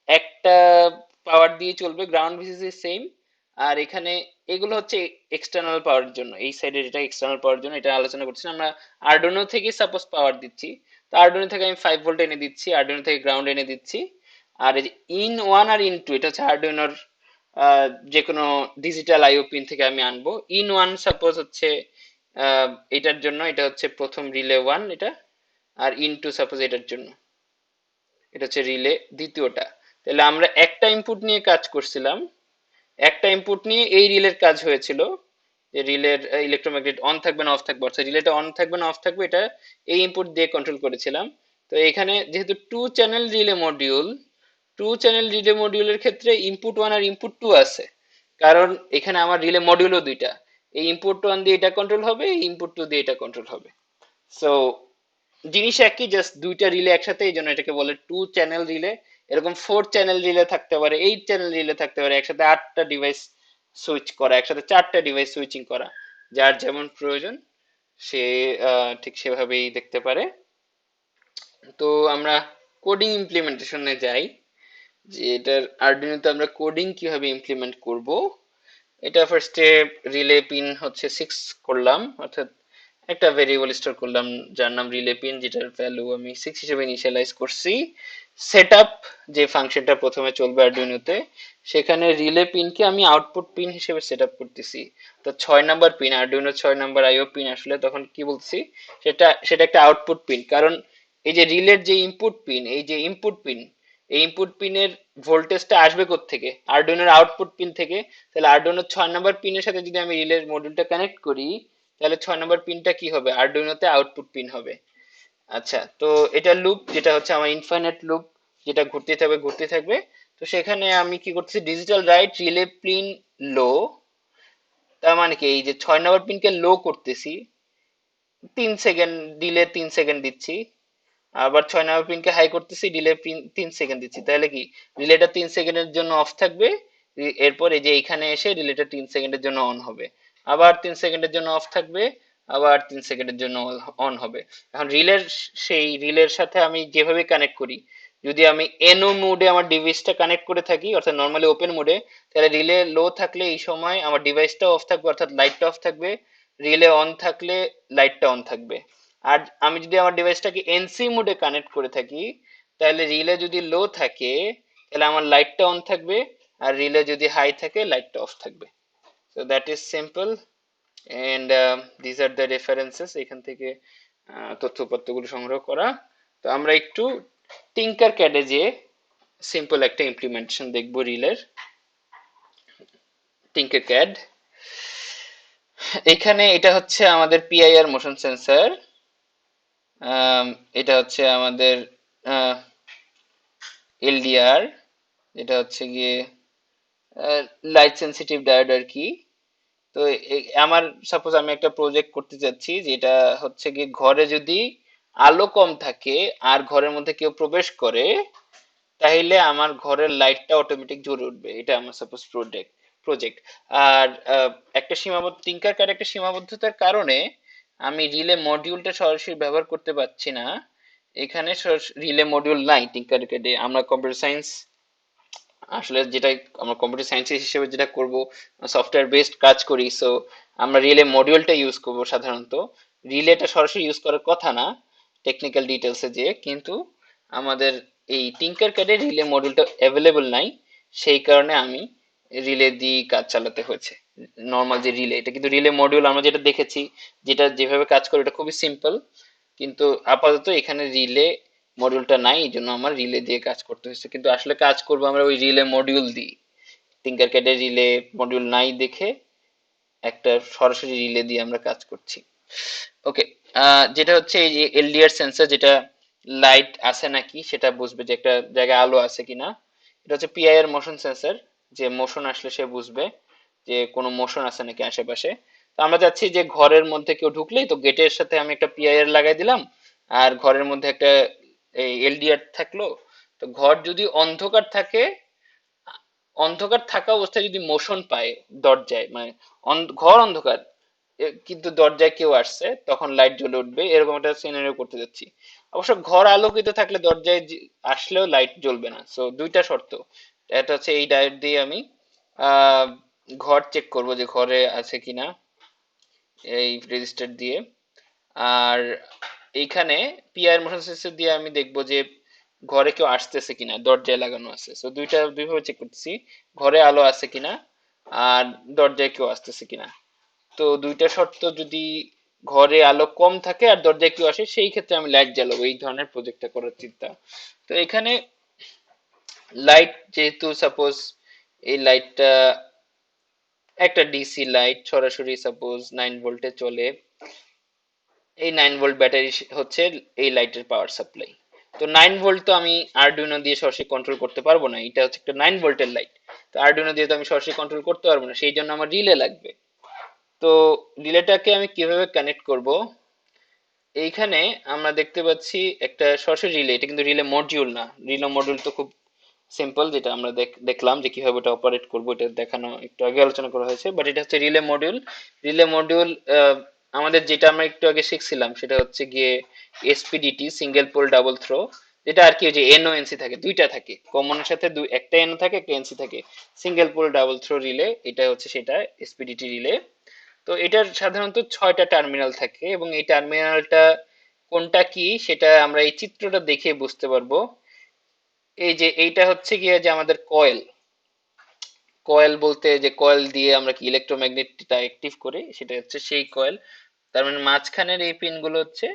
একটা পাওয়ার দিয়ে চলবে, গ্রাউন্ড ভিসিসি সেম। আর এখানে এগুলো হচ্ছে এক্সটার্নাল পাওয়ারের জন্য, এই সাইডে এটা এক্সটার্নাল পাওয়ার জন্য, এটা আলোচনা করছি না আমরা। আর্ডুইনো থেকে সাপোজ পাওয়ার দিচ্ছি, তো আর্ডুইনো থেকে আমি 5 ভোল্ট এনে দিচ্ছি, আর্ডুইনো থেকে গ্রাউন্ড এনে দিচ্ছি। আর এই যে ইন ওয়ান আর ইন টু, এটা হচ্ছে আর্ডুইনোর যে কোনো ডিজিটাল আইও পিন থেকে আমি আনবো। ইন ওয়ান সাপোজ হচ্ছে এটার জন্য, এটা হচ্ছে প্রথম রিলে ওয়ান এটা, আর ইন টু সাপোজ এটার জন্য, এটা হচ্ছে রিলে দ্বিতীয়টা। তাহলে আমরা একটা ইনপুট নিয়ে কাজ করছিলাম, একটা ইনপুট নিয়ে এই রিলের কাজ হয়েছিল যে রিলের ইলেকট্রোম্যাগনেট অন থাকবে না অফ থাকবে, অর্থাৎ রিলেটা অন থাকবে না অফ থাকবে এটা এই ইনপুট দিয়ে কন্ট্রোল করেছিলাম। তো এখানে যেহেতু টু চ্যানেল রিলে মডিউলের ক্ষেত্রে ইনপুট ওয়ান আর ইনপুট টু আছে, কারণ এখানে আমার রিলে মডিউলও দুইটা, এই ইনপুট ওয়ান দিয়ে এটা কন্ট্রোল হবে, এই ইনপুট টু দিয়ে এটা কন্ট্রোল হবে। সো জিনিস একই, জাস্ট দুইটা রিলে একসাথে, এই জন্য এটাকে বলে টু চ্যানেল রিলে। এরকম 4 চ্যানেল রিলে থাকতে পারে, 8 চ্যানেল রিলে থাকতে পারে, একসাথে 8টা ডিভাইস সুইচ করা, একসাথে 4টা ডিভাইস সুইচিং করা, যার যেমন প্রয়োজন সে ঠিক সেভাবেই দেখতে পারে। তো আমরা কোডিং ইমপ্লিমেন্টেশনে যাই, যে এটার আরডুইনোতে আমরা কোডিং কিভাবে ইমপ্লিমেন্ট করব। এটা ফার্স্টে রিলে পিন হচ্ছে 6 করলাম, অর্থাৎ একটা ভেরিয়েবল স্টোর করলাম যার নাম রিলে পিন, যেটার ভ্যালু আমি 6 হিসেবে ইনিশিয়ালাইজ করছি। সেটআপ যে ফাংশনটা প্রথমে চলবে আরডুইনোতে, সেখানে রিলে পিনকে আমি আউটপুট পিন হিসেবে সেটআপ করতেছি। তো 6 নাম্বার পিন, আরডুইনো 6 নাম্বার আইও পিন আসলে তখন কি বলছি, সেটা একটা আউটপুট পিন, কারণ এই যে রিলের যে ইনপুট পিন, এই যে ইনপুট পিন, এই ইনপুট পিনের ভোল্টেজটা আসবে কোত্থেকে, আরডুইনোর আউটপুট পিন থেকে। তাহলে আরডুইনোর 6 নাম্বার পিনের সাথে যদি আমি রিলের মডিউলটা কানেক্ট করি, তাহলে 6 নাম্বার পিনটা কি হবে, আরডুইনোতে আউটপুট পিন হবে। আচ্ছা, তো এটা লুপ, যেটা হচ্ছে আমার ইনফাইনাইট লুপ, যেটা ঘুরতে থাকবে ঘুরতে থাকবে। তো সেখানে আমি কি করতেছি, ডিজিটাল রাইট রিলে পিন লো, তার মানে কি এই যে 6 নাম্বার পিনকে লো করতেছি, 3 সেকেন্ড ডিলে, 3 সেকেন্ড দিচ্ছি। আবার 6 নাম্বার পিনকে হাই করতেছি, ডিলে পিন 3 সেকেন্ড দিচ্ছি, তাহলে কি রিলেটা 3 সেকেন্ডের জন্য অফ থাকবে, এরপর এই যে এখানে এসে রিলেটা 3 সেকেন্ডের জন্য অন হবে, আবার 3 সেকেন্ডের জন্য অফ থাকবে, আবার 3 সেকেন্ডের জন্য অন হবে। এখন সেই রিলের সাথে আমি যেভাবে কানেক্ট করি, যদি আমি এনও মোডে আমার ডিভাইসটা কানেক্ট করে থাকি, অর্থাৎ নর্মালি ওপেন মোডে, তাহলে রিলে লো থাকলে এই সময় আমার ডিভাইসটা অফ থাকবে, অর্থাৎ লাইটটা অফ থাকবে। রিলে অন থাকলে লাইটটা অন থাকবে। আর আমি যদি আমার ডিভাইসটাকে এনসি মোডে কানেক্ট করে থাকি, তাহলে রিলে যদি লো থাকে তাহলে আমার লাইটটা অন থাকবে, আর রিলে যদি হাই থাকে লাইটটা অফ থাকবে। So that is simple, and this are the references, এখান থেকে তথ্যপত্রগুলো সংগ্রহ করা। তো আমরা একটু টিঙ্কার ক্যাডে যে সিম্পল একটা ইমপ্লিমেন্টেশন দেখবো রিলের। টিঙ্কার ক্যাড, এখানে এটা হচ্ছে আমাদের পিআইআর মোশন সেন্সর, এটা হচ্ছে আমাদের এলডিআর, যেটা হচ্ছে গিয়ে লাইট সেন্সিটিভ ডায়োড আর কি। তো আমার সাপোজ আমি একটা প্রজেক্ট করতে চাচ্ছি, যেটা হচ্ছে গিয়ে ঘরে যদি আলো কম থাকে আর ঘরের মধ্যে কেউ প্রবেশ করে, তাহলে আমার ঘরের লাইটটা অটোমেটিক জ্বলে উঠবে, এটা আমার সাপোজ প্রজেক্ট। আর একটা সীমাবদ্ধ টিঙ্কার কার্ড একটা সীমাবদ্ধতার কারণে আমি রিলে মডিউলটা সরাসরি ব্যবহার করতে পারছি না। এখানে রিলে মডিউল নাই টিঙ্কার কার্ডে, আমরা কম্পিউটার সায়েন্স আসলে যেটা, আমরা কম্পিউটার সায়েন্স হিসেবে যেটা করব, সফটওয়্যার বেসড কাজ করি, সো আমরা রিলে মডিউলটা ইউজ করব সাধারণত। রিলেটা সরাসরি ইউজ করার কথা না টেকনিক্যাল ডিটেলসে যে, কিন্তু আমাদের এই টিঙ্কার ক্যাডে রিলে মডিউলটা অ্যাভেলেবল নাই, সেই কারণে আমি রিলে দিয়ে কাজ চালাতে হয়েছে। নর্মাল যে রিলে, এটা কিন্তু রিলে মডিউল আমরা যেটা দেখেছি, যেটা যেভাবে কাজ করে এটা খুবই সিম্পল, কিন্তু আপাতত এখানে রিলে মডিউলটা নাই, এই জন্য আমার রিলে দিয়ে কাজ করতে হয়েছে, কিন্তু আসলে কাজ করবো আমরা ওই রিলে মডিউল দিয়ে। টিঙ্কারক্যাডের রিলে মডিউল নাই দেখে একটা সরাসরি রিলে দিয়ে আমরা কাজ করছি। ওকে, যেটা হচ্ছে এই যে এলডিআর সেন্সর, যেটা লাইট আছে নাকি সেটা বুঝবে, যে একটা জায়গায় আলো আছে কিনা। এটা হচ্ছে পিআইআর মোশন সেন্সর, যে মোশন আসলে সে বুঝবে যে কোনো মোশন আছে নাকি আশেপাশে। তো আমরা চাচ্ছি যে ঘরের মধ্যে কেউ ঢুকলেই তো গেটের সাথে আমি একটা পিআইআর লাগাই দিলাম, আর ঘরের মধ্যে একটা এই এলডিআর থাকলো। তো ঘর যদি অন্ধকার থাকে, অন্ধকার থাকা অবস্থায় যদি মোশন পায় দরজায়, মানে ঘর অন্ধকার কিন্তু দরজায় কেউ আসছে, তখন লাইট জ্বলে উঠবে, এরকম একটা সিনারিও করতে যাচ্ছি। অবশ্য ঘর আলোকিত থাকলে দরজায় আসলেও লাইট জ্বলবে না, সো দুইটা শর্ত। এটা হচ্ছে এই ডায়োড দিয়ে আমি ঘর চেক করব যে ঘরে আছে কিনা এই রেজিস্টার দিয়ে। আর এইখানে পিআই মোশন সেন্সর দিয়ে আমি দেখবো যে ঘরে কেউ আসতেছে কিনা, দরজায় লাগানো আছে, তো দুইভাবে চেক করতেছি, ঘরে আলো আছে কিনা আর দরজায় কেউ আসতেছে কিনা। তো দুইটা শর্ত যদি ঘরে আলো কম থাকে আর দরজায় কেউ আসে, সেই ক্ষেত্রে আমি লাইট জ্বালাবো, এই ধরনের প্রজেক্টটা করার চিন্তা। তো এখানে লাইট যেহেতু সাপোজ এই লাইটটা একটা ডিসি লাইট, সরাসরি সাপোজ 9 ভোল্টে চলে, এই 9 ভোল্ট ব্যাটারি হচ্ছে এই লাইটের পাওয়ার সাপ্লাই। তো 9 ভোল্ট তো আমি আরডুইনো দিয়ে সরাসরি কন্ট্রোল করতে পারবো না, এটা হচ্ছে একটা 9 ভোল্টের লাইট। তো আরডুইনো দিয়ে তো আমি সরাসরি কন্ট্রোল করতে পারবো না, সেই জন্য আমার রিলে লাগবে। তো রিলেটাকে আমি কিভাবে কানেক্ট করব, এইখানে আমরা দেখতে পাচ্ছি একটা সরাসরি রিলে, এটা কিন্তু রিলে মডিউল না। রিলে মডিউল তো খুব সিম্পল, যেটা আমরা দেখলাম যে কিভাবে এটা অপারেট করবো, এটা দেখানো একটু আগে আলোচনা করা হয়েছে, বাট এটা হচ্ছে রিলে মডিউল। রিলে মডিউল আমাদের যেটা আমরা একটু আগে শিখছিলাম সেটা হচ্ছে গিয়ে এসপিডিটি, সিঙ্গেল পোল ডাবল থ্রো, যেটা আর কি ওই যে এনও এনসি থাকে, দুইটা থাকে, কমনের সাথে একটা এনও থাকে একটা এনসি থাকে, single pole double throw relay, এটা হচ্ছে সেটা এসপিডিটি রিলে। তো এটার সাধারণত 6টা টার্মিনাল থাকে, এবং এই টার্মিনালটা কোনটা কি সেটা আমরা এই চিত্রটা দেখে বুঝতে পারবো। এই যে এইটা হচ্ছে গিয়ে যে আমাদের কয়েল, কয়েল বলতে যে কয়েল দিয়ে আমরা কি ইলেকট্রোম্যাগনেটটা অ্যাক্টিভ করি, সেটা হচ্ছে সেই কয়েল। তার মানে মাঝখানের এই পিন গুলো হচ্ছে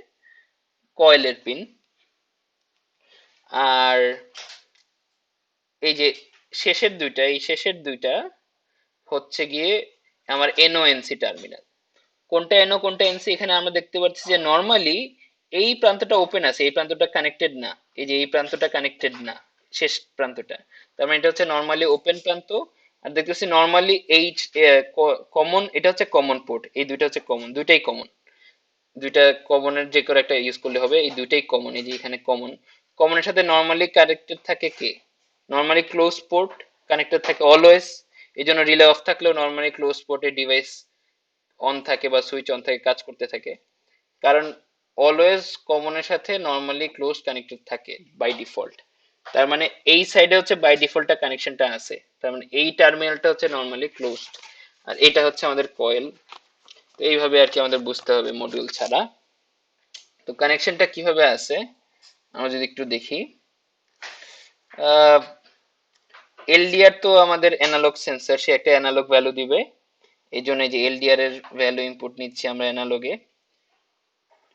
কয়েলের পিন। আর এই যে শেষের দুইটা হচ্ছে গিয়ে আমার এনওএনসি টার্মিনাল। কোনটা এনও কোনটা এনসি, এখানে আমরা দেখতে পাচ্ছি যে নর্মালি এই প্রান্তটা ওপেন আছে, এই প্রান্তটা কানেক্টেড না, এই যে এই প্রান্তটা কানেক্টেড না, শেষ প্রান্তটা, তার মানে এটা হচ্ছে নর্মালি ওপেন প্রান্ত। আর দেখতেছি নর্মালি এই কমন, এটা হচ্ছে কমন পোর্ট, এই দুইটা হচ্ছে কমন, দুইটাই কমন, দুইটা কমনের যে করে একটা ইউজ করলে হবে, এই দুইটাই কমন, এই যে এখানে কমন। কমনের সাথে নর্মালি কানেক্টেড থাকে কে, নর্মালি ক্লোজ পোর্ট কানেক্টেড থাকে অলওয়েজ। এই জন্য রিলে অফ থাকলেও নর্মালি ক্লোজ পোর্টে ডিভাইস অন থাকে বা সুইচ অন থাকে, কাজ করতে থাকে, কারণ অলওয়েজ কমনের সাথে নর্মালি ক্লোজ কানেক্টেড থাকে বাই ডিফল্ট। তার মানে এই সাইডে হচ্ছে বাই ডিফল্টটা কানেকশনটা আছে, তার মানে এই টার্মিনালটা হচ্ছে নর্মালি ক্লোজড, আর এটা হচ্ছে আমাদের কয়েল। তো এইভাবে আর কি আমাদের বুঝতে হবে মডিউল ছাড়া। তো কানেকশনটা কিভাবে আছে আমরা যদি একটু দেখি, এলডিআর তো আমাদের অ্যানালগ সেন্সর, সে একটা অ্যানালগ ভ্যালু দিবে, এই জন্য যে এলডিআর এর ভ্যালু ইনপুট নিচ্ছি আমরা অ্যানালগে।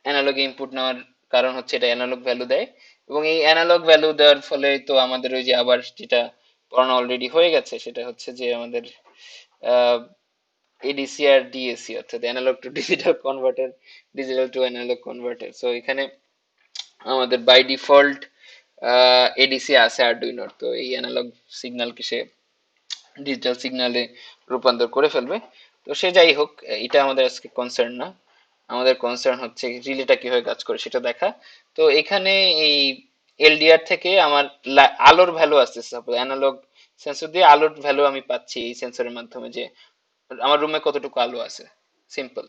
অ্যানালগে ইনপুট নেওয়ার কারণ হচ্ছে এটা অ্যানালগ ভ্যালু দেয়, এবং এই অ্যানালগ ভ্যালু দেওয়ার ফলে তো আমাদের ওই যে আবার যেটা পড়ানো অলরেডি হয়ে গেছে, সেটা হচ্ছে যে আমাদের এডিসি আর ডিএসি, অর্থাৎ analog to digital converter, digital to analog converter. So এখানে আমাদের বাই ডিফল্ট এডিসি আছে আরডুইনোর, তো এই অ্যানালগ সিগন্যালকে সে ডিজিটাল সিগন্যালে রূপান্তর করে ফেলবে। তো সে যাই হোক, এটা আমাদের আজকে কনসার্ন না, আমাদের কনসার্ন হচ্ছে রিলেটা কিভাবে কাজ করে সেটা দেখা। তো এখানে এই এলডিআর থেকে আমার আলোর ভ্যালু আসতেছে, সাপোজ অ্যানালগ সেন্সর দিয়ে আলোর ভ্যালু আমি পাচ্ছি এই সেন্সরের মাধ্যমে, যে আমার রুমে কতটুকু আলো আছে, সিম্পল।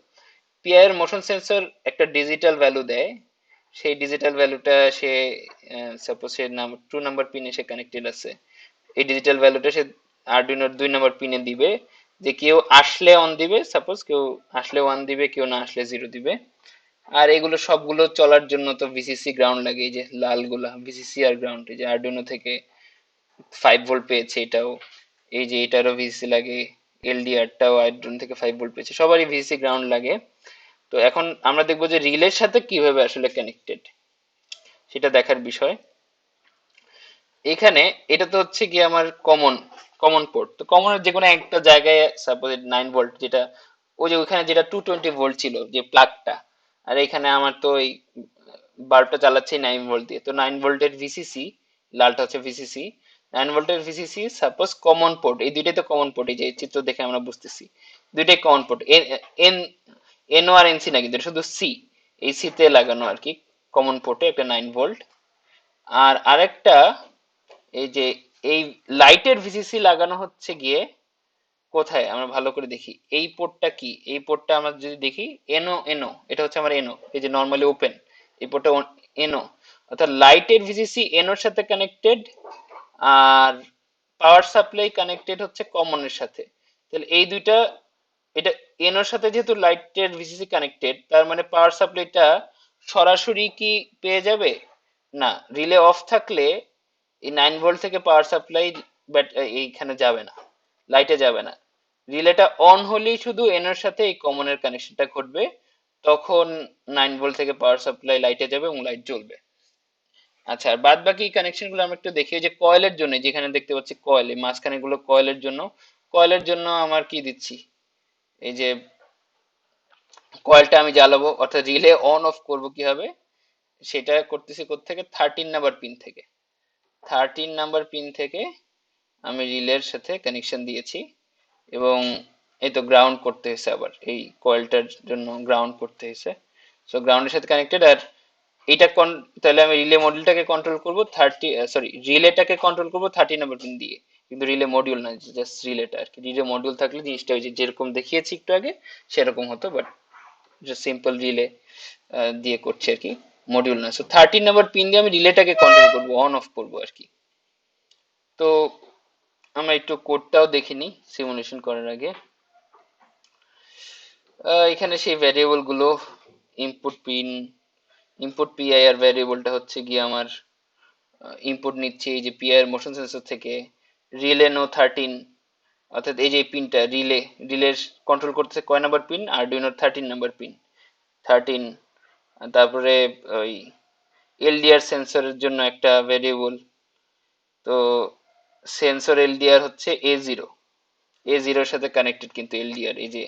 পিআই এর মোশন সেন্সর একটা ডিজিটাল ভ্যালু দেয়, সেই ডিজিটাল ভ্যালুটা সে সাপোজ সে 2 নাম্বার পিনে সে কানেক্টেড আছে, এই ডিজিটাল ভ্যালুটা সে আরডুইনোর 2 নাম্বার পিনে দিবে, যে কেউ আসলে অন দিবে, সাপোজ কেউ আসলে 1 দিবে, কেউ না আসলে 0 দিবে। আর এগুলো সবগুলো চলার জন্য তো ভিসিসি গ্রাউন্ড লাগে, এই যে লালগুলা ভিসিসি আর গ্রাউন্ড, এই যে আরডুইনো থেকে 5 ভোল্ট পেয়েছে এটাও, এই যে এটারও ভিসিসি লাগে, এলডিআরটাও আরডুইনো থেকে 5 ভোল্ট পেয়েছে, সবারই ভিসিসি গ্রাউন্ড লাগে। তো এখন আমরা দেখবো যে রিলের সাথে কিভাবে আসলে কানেক্টেড সেটা দেখার বিষয়। এখানে এটা তো হচ্ছে কি আমার কমন, কমন পোর্ট, তো কমনের যে কোনো একটা জায়গায় সাপোজ 9 ভোল্ট, যেটা ওই যে ওইখানে যেটা 220 ভোল্ট ছিল যে প্লাগটা, আর এখানে আমার তো ওই বাল্বটা চালাচ্ছি 9 ভোল্ট দিয়ে, তো 9 ভোল্টের ভিসিসি, লালটা হচ্ছে ভিসিসি, 9 ভোল্টের ভিসিসি সাপোজ কমন পোর্ট, এই দুইটাই তো কমন পোর্ট, এই যে চিত্র দেখে আমরা বুঝতেছি দুইটাই কমন পোর্ট, এন এনও আর এনসি না, কিন্তু এটা শুধু সি, এই সিতে লাগানো আর কি, কমন পোর্টে একটা 9 ভোল্ট। আর আরেকটা এই যে এই লাইটের ভিসিসি লাগানো হচ্ছে গিয়ে কোথায়, আমরা ভালো করে দেখি এই পোর্টটা কি, এই পোর্টটা আমরা যদি দেখি এনও, এনও এটা হচ্ছে আমার এনও, এই যে নর্মালি ওপেন, এই পোর্টটা এনও, অর্থাৎ লাইটের ভিসিসি এনওর সাথে কানেক্টেড, আর পাওয়ার সাপ্লাই কানেক্টেড হচ্ছে কমনের সাথে। তাহলে এই দুইটা, এটা এনোর সাথে যেহেতু লাইটের ভিসিসি কানেক্টেড, তার মানে পাওয়ার সাপ্লাইটা সরাসরি কি পেয়ে যাবে? না, রিলে অফ থাকলে এই 9 ভোল্ট থেকে পাওয়ার সাপ্লাই বাট এইখানে যাবে না, লাইটে যাবে না। রিলেটা অন হলেই শুধু এনোর সাথে এই কমনের কানেকশনটা ঘটবে, তখন 9 ভোল্ট থেকে পাওয়ার সাপ্লাই লাইটে যাবে এবং লাইট জ্বলবে। আচ্ছা, আর বাদ বাকি কানেকশন গুলো আমরা একটু দেখি। ওই যে কয়েলের জন্য, যেখানে দেখতে পাচ্ছি কয়েল, এই মাঝখানে গুলো কয়েলের জন্য। কয়েলের জন্য আমার কি দিচ্ছি, এই যে কয়েলটা আমি জ্বালাবো, অর্থাৎ রিলে অন অফ করব কিভাবে, সেটা করতেছি কোত্থেকে, 13 নাম্বার পিন থেকে। 13 নাম্বার পিন থেকে আমি রিলের সাথে কানেকশন দিয়েছি, এবং এই তো গ্রাউন্ড করতে হয়েছে, আবার এই কয়েলটার জন্য গ্রাউন্ড করতে হয়েছে। সো গ্রাউন্ডের সাথে কানেক্টেড। আর এটা তাহলে আমি রিলে মডিউলটাকে কন্ট্রোল করব রিলেটাকে কন্ট্রোল করব 13 নাম্বার পিন দিয়ে, কিন্তু রিলে মডিউল না, জাস্ট রিলেটা আর কি। রিলে মডিউল থাকলে জিনিসটা ওই যে যেরকম দেখিয়েছি একটু আগে সেরকম হতো, বাট সিম্পল রিলে দিয়ে করছি আর কি, মডিউল না। সো 13 নাম্বার পিন দিয়ে আমি রিলেটাকে কন্ট্রোল করবো, অন অফ করবো আর কি। তো আমরা একটু কোডটাও দেখিনি সিমুলেশন করার আগে। এখানে সেই ভ্যারিয়েবল গুলো, ইনপুট পিন, ইনপুট পিআইআর ভ্যারিয়েবলটা হচ্ছে গিয়ে আমার ইনপুট নিচ্ছে এই যে পিআইআর মোশন সেন্সর থেকে। রিলে নো 13, অর্থাৎ এই যে পিনটা রিলের কন্ট্রোল করতেছে কয় নাম্বার পিন, আরডুইনোর 13 নাম্বার পিন, 13। তারপরে ওই এলডিআর সেন্সরের জন্য একটা ভেরিয়েবল। তো সেন্সর এলডিআর হচ্ছে এ জিরোর সাথে কানেক্টেড, কিন্তু এলডিআর এই যে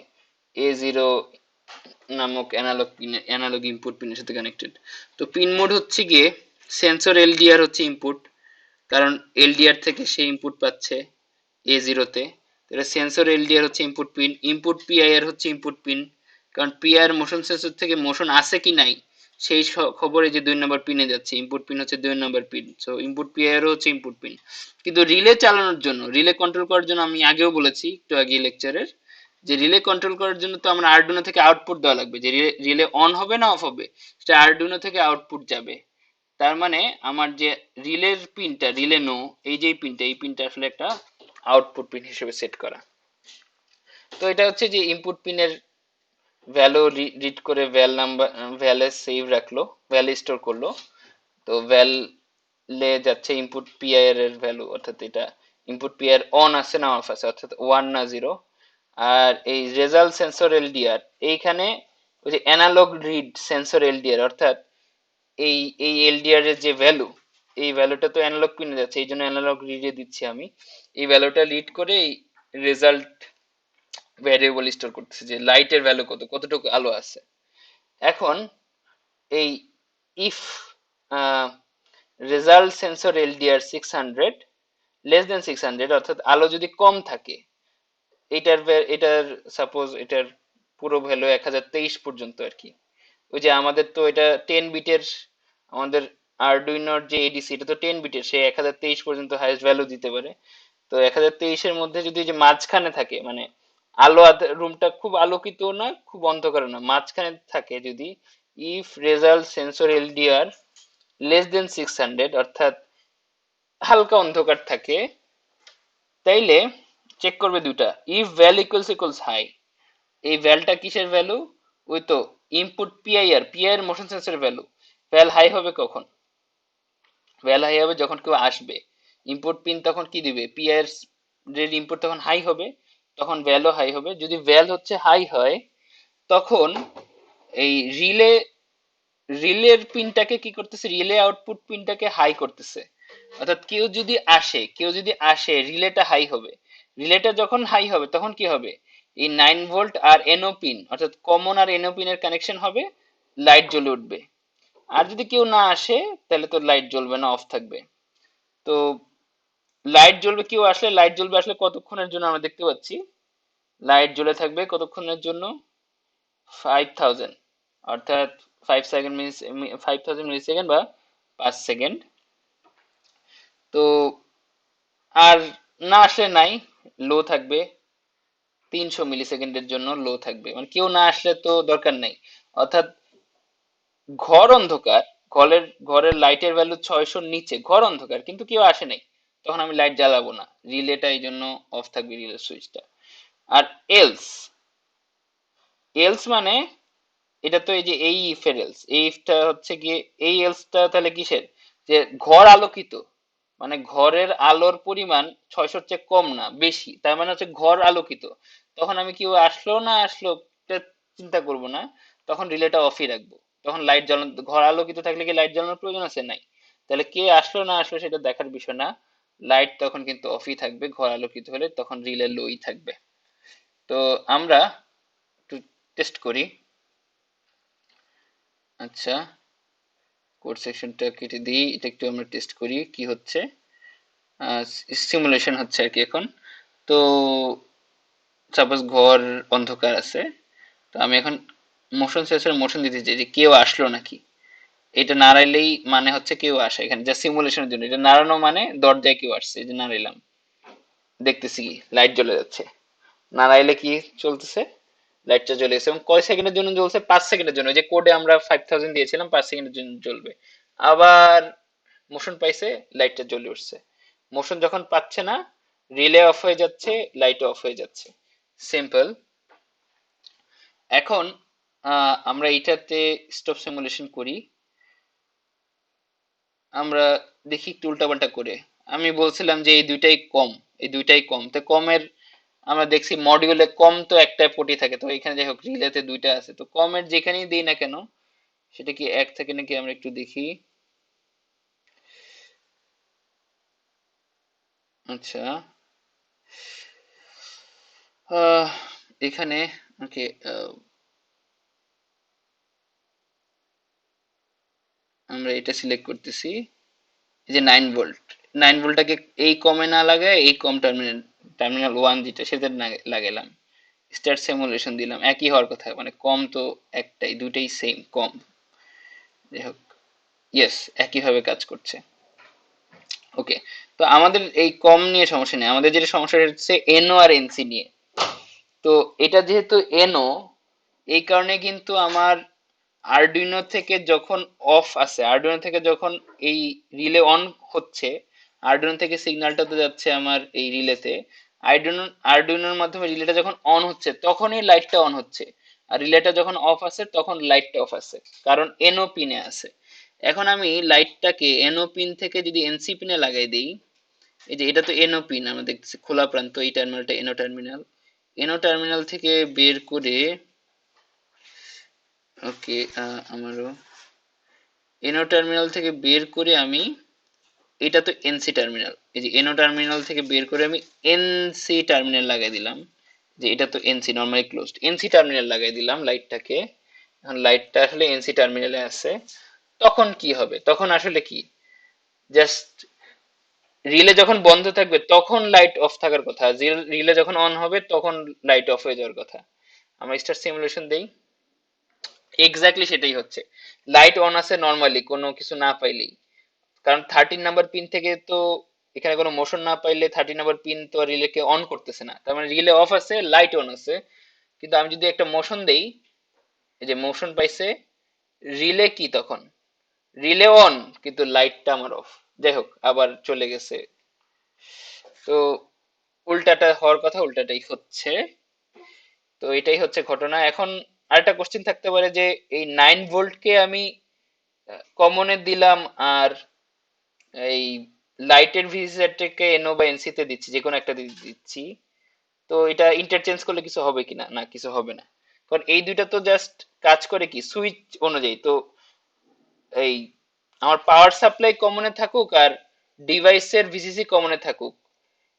এ জিরো নামক অ্যানালগ ইনপুট পিনের সাথে কানেক্টেড। তো পিন মোড হচ্ছে গিয়ে সেন্সর এলডিআর হচ্ছে ইনপুট, কারণ এলডিআর থেকে সে ইনপুট পাচ্ছে এ জিরোতে। তাহলে সেন্সর এলডিআর হচ্ছে ইনপুট পিন, ইনপুট পিআইআর হচ্ছে ইনপুট পিন, কারণ পিআইআর মোশন সেন্সর থেকে মোশন আছে কি নাই সেই খবরে যে 2 নাম্বার পিনে যাচ্ছে, ইনপুট পিন হচ্ছে 2 number pin. So input PIR হচ্ছে ইনপুট পিন। কিন্তু রিলে চালানোর জন্য, রিলে কন্ট্রোল করার জন্য, আমি আগেও বলেছি একটু আগে লেকচারের, যে রিলে কন্ট্রোল করার জন্য তো আমার আরডুইনো থেকে আউটপুট দেওয়া লাগবে, যে রিলে অন হবে না অফ হবে, সেটা আরডুইনো থেকে আউটপুট যাবে। তার মানে আমার যে রিলের পিনটা, রিলে নো, এই যে পিনটা, এই পিনটা আসলে একটা আউটপুট পিন হিসেবে সেট করা। তো এটা হচ্ছে যে ইনপুট পিনের ভ্যালু রিড করে ভ্যালে সেভ রাখলো, ভ্যালে স্টোর করলো। তো ভ্যালে যাচ্ছে ইনপুট পিআইআর এর ভ্যালু, অর্থাৎ এটা ইনপুট পিআইআর অন আছে না অফ আছে, অর্থাৎ 1 না 0। আর এই রেজাল্ট সেন্সর এলডিআর, এইখানে ওই যে অ্যানালগ রিড সেন্সর এলডিআর, অর্থাৎ এই এই এলডিআর এর যে ভ্যালু, এই ভ্যালুটা তো অ্যানালগ পিনে যাচ্ছে, এই জন্য অ্যানালগ রিডে দিচ্ছি আমি। এই ভ্যালুটা রিড করে এই রেজাল্ট ভ্যারিয়েবল স্টোর করতেছে, যে লাইটের ভ্যালু কতটুকু আলো আছে। এখন এই if result sensor LDR 600 less than 600, অর্থাৎ আলো যদি কম থাকে, এটার সাপোজ এটার পুরো ভ্যালু 1023 পর্যন্ত আর কি। ওই যে আমাদের তো এটা 10 বিটের, আমাদের আরডুইনোর যে এডিসি এটা তো 10 বিটের, সে 1023 পর্যন্ত হাইয়েস্ট ভ্যালু দিতে পারে। তো 1023-এর মধ্যে যদি যে মাঝখানে থাকে, মানে আলো রুমটা খুব আলোকিত না খুব অন্ধকার না, মাঝখানে থাকে যদি, if result sensor LDR less than 600, অর্থাৎ হালকা অন্ধকার থাকে, তাইলে চেক করবে দুটা, ইফ ভ্যাল ইকুয়ালস হাই। এই ভ্যালটা কিসের ভ্যালু, ওই তো input PIR motion sensor value. Value high হবে কখন, ভ্যাল হাই হবে যখন কেউ আসবে, ইনপুট পিন তখন কি দিবে, পিআইআর এর ইনপুট তখন হাই হবে, তখন ভ্যালও হাই হবে। যদি ভ্যাল হচ্ছে হাই হয়, তখন এই রিলের পিনটাকে কি করতেছে, রিলে আউটপুট পিনটাকে হাই করতেছে। অর্থাৎ কেউ যদি আসে রিলেটা হাই হবে। রিলেটা যখন হাই হবে তখন কি হবে, এই 9 ভোল্ট আর এনও পিন, অর্থাৎ কমন আর এনও পিনের কানেকশন হবে, লাইট জ্বলে উঠবে। আর যদি কেউ না আসে, তাহলে তো লাইট জ্বলবে না, অফ থাকবে। তো লাইট জ্বলবে, কেউ আসলে লাইট জ্বলবে আসলে কতক্ষণের জন্য আমরা দেখতে পাচ্ছি, লাইট জ্বলে থাকবে কতক্ষণের জন্য, 5000, অর্থাৎ 5000 মিলি সেকেন্ড বা 5 সেকেন্ড। তো আর না আসলে নাই, লো থাকবে 300 মিলি সেকেন্ডের জন্য, লো থাকবে, মানে কেউ না আসলে তো দরকার নাই। অর্থাৎ ঘর অন্ধকার, ঘরের লাইটের ভ্যালু 600-র নিচে, ঘর অন্ধকার কিন্তু কেউ আসে নাই, তখন আমি লাইট জ্বালাবো না, রিলেটা এই জন্য অফ থাকবে, রিলে সুইচটা। আর এলস, এলস মানে এটা তো এই যে এই ইফের এলস, এই ইফটা হচ্ছে গিয়ে এই এলসটা তাহলে কিসের, যে ঘর আলোকিত, মানে ঘরের আলোর পরিমাণ 600-র চেয়ে কম না বেশি, তার মানে হচ্ছে ঘর আলোকিত। তখন আমি কেউ আসলো না আসলো এটা চিন্তা করব না, তখন রিলেটা অফই রাখবো। তখন লাইট জ্বালানো, ঘর আলোকিত থাকলে কি লাইট জ্বালানোর প্রয়োজন আছে? নাই। তাহলে কে আসলো না আসলো সেটা দেখার বিষয় না, লাইট তখন কিন্তু অফই থাকবে, ঘর আলোকিত হলে তখন রিলে লোই থাকবে। তো আমরা একটু টেস্ট করি। আচ্ছা, কোড সেকশনটা কেটে দিই, এটা একটু আমরা টেস্ট করি কি হচ্ছে। সিমুলেশন হচ্ছে আর কি এখন। তো সাপোজ ঘর অন্ধকার আছে, তো আমি এখন মোশন সেন্সর মোশন দিতে চাই যে কেউ আসলো নাকি। এটা নাড়াইলেই মানে হচ্ছে কেউ আসে, এখানে যা সিমুলেশনের জন্য এটা নাড়ানো মানে দরজায় কেউ আসছে, এই যে নাড়াইলাম, দেখতেছি কি লাইট জ্বলে যাচ্ছে। নাড়াইলে কি চলতেছে, লাইটটা জ্বলে গেছে। এবং কয় সেকেন্ডের জন্য জ্বলছে? 5 সেকেন্ডের জন্য, যে কোডে আমরা 5000 দিয়েছিলাম 5 সেকেন্ডের জন্য জ্বলবে। আবার মোশন পাইছে, লাইটটা জ্বলে উঠছে। মোশন যখন পাচ্ছে না, রিলে অফ হয়ে যাচ্ছে, লাইট অফ হয়ে যাচ্ছে। সিম্পল। এখন আমরা এটাতে স্টপ সিমুলেশন করি। আমরা দেখি একটু উল্টাপাল্টা করে। আমি বলছিলাম যে এই দুইটাই কম, এই দুইটাই কম, তো কমের আমরা দেখছি মডিউলে কম তো একটা পটি থাকে, তো এখানে যাই হোক রিলেতে দুইটা আছে, তো কমের যেখানেই দিই না কেন সেটা কি এক থাকে নাকি আমরা একটু দেখি। আচ্ছা, আহ, এখানে ওকে, আমরা এটা সিলেক্ট করতেছি, এই যে 9 ভোল্ট, 9 ভোল্টটাকে এই কমে না লাগায় এই কম টার্মিনাল, টার্মিনাল 1 যেটা সেটা লাগাইলাম। স্টার্ট সিমুলেশন দিলাম, একই হওয়ার কথা, মানে কম তো একটাই, দুইটাই সেম কম। যাই হোক, ইয়েস, একইভাবে কাজ করছে। ওকে, তো আমাদের এই কম নিয়ে সমস্যা নেই, আমাদের যেটা সমস্যা হচ্ছে এনও আর এনসি নিয়ে। তো এটা যেহেতু এনও, এই কারণে কিন্তু আমার আরডুইনো থেকে যখন অফ আছে, আরডুইনো থেকে যখন এই রিলে অন হচ্ছে, আরডুইনো থেকে সিগন্যালটা তো যাচ্ছে আমার এই রিলেতে, আরডুইনো, আরডুইনোর মাধ্যমে রিলেটা যখন অন হচ্ছে তখনই লাইটটা অন হচ্ছে, আর রিলেটা যখন অফ আছে তখন লাইটটা অফ আছে, কারণ এনও পিনে আছে। এখন আমি লাইটটাকে এনও পিন থেকে যদি এনসি পিনে লাগাই দিই, এই যে এটা তো এনও পিন, আমরা দেখতেছি খোলা প্রান্ত, এই টার্মিনালটা এনও টার্মিনাল, এনও টার্মিনাল থেকে বের করে, ওকে, আমারও এনও টার্মিনাল থেকে বের করে আমি, এটা তো এনসি টার্মিনাল, এই যে এনও টার্মিনাল থেকে বের করে আমি এনসি টার্মিনাল লাগাই দিলাম, যে এটা তো NC normally closed, NC terminal লাগাই দিলাম লাইটটাকে। এখন লাইটটা আসলে এনসি টার্মিনালে আছে, তখন কি হবে, তখন আসলে কি, জাস্ট রিলে যখন বন্ধ থাকবে তখন লাইট অফ থাকার কথা, রিলে যখন অন হবে তখন লাইট অফ হয়ে যাওয়ার কথা। আমরা স্টার সিমুলেশন দেই, এক্স্যাক্টলি সেটাই হচ্ছে। লাইট অন আছে নরমালি কোনো কিছু না পাইলেই, কারণ 13 নাম্বার পিন থেকে তো এখানে কোনো মোশন না পাইলে 13 নাম্বার পিন তো রিলেকে অন করতেছে না, তার মানে রিলে অফ আছে, লাইট অন আছে। কিন্তু আমি যদি একটা মোশন দেই, এই যে মোশন পাইছে, রিলে কি তখন, রিলে অন কিন্তু লাইটটা আমার অফ। যাই হোক, আবার চলে গেছে। তো উল্টাটা হওয়ার কথা, উল্টাটাই হচ্ছে। তো এটাই হচ্ছে ঘটনা। এখন আরেকটা কোশ্চেন থাকতে পারে যে এই 9 ভোল্টকে আমি কমনে দিলাম, আর এই লাইটের ভিজিটারটাকে এনও বা এনসি তে দিচ্ছি, যে কোনো একটা দিচ্ছি, তো এটা ইন্টারচেঞ্জ করলে কিছু হবে কিনা, না কিছু হবে না। কারণ এই দুইটা তো জাস্ট কাজ করে কি সুইচ অনুযায়ী। তো এই আমার পাওয়ার সাপ্লাই কমনে থাকুক আর ডিভাইসের ভিসিসি কমনে থাকুক,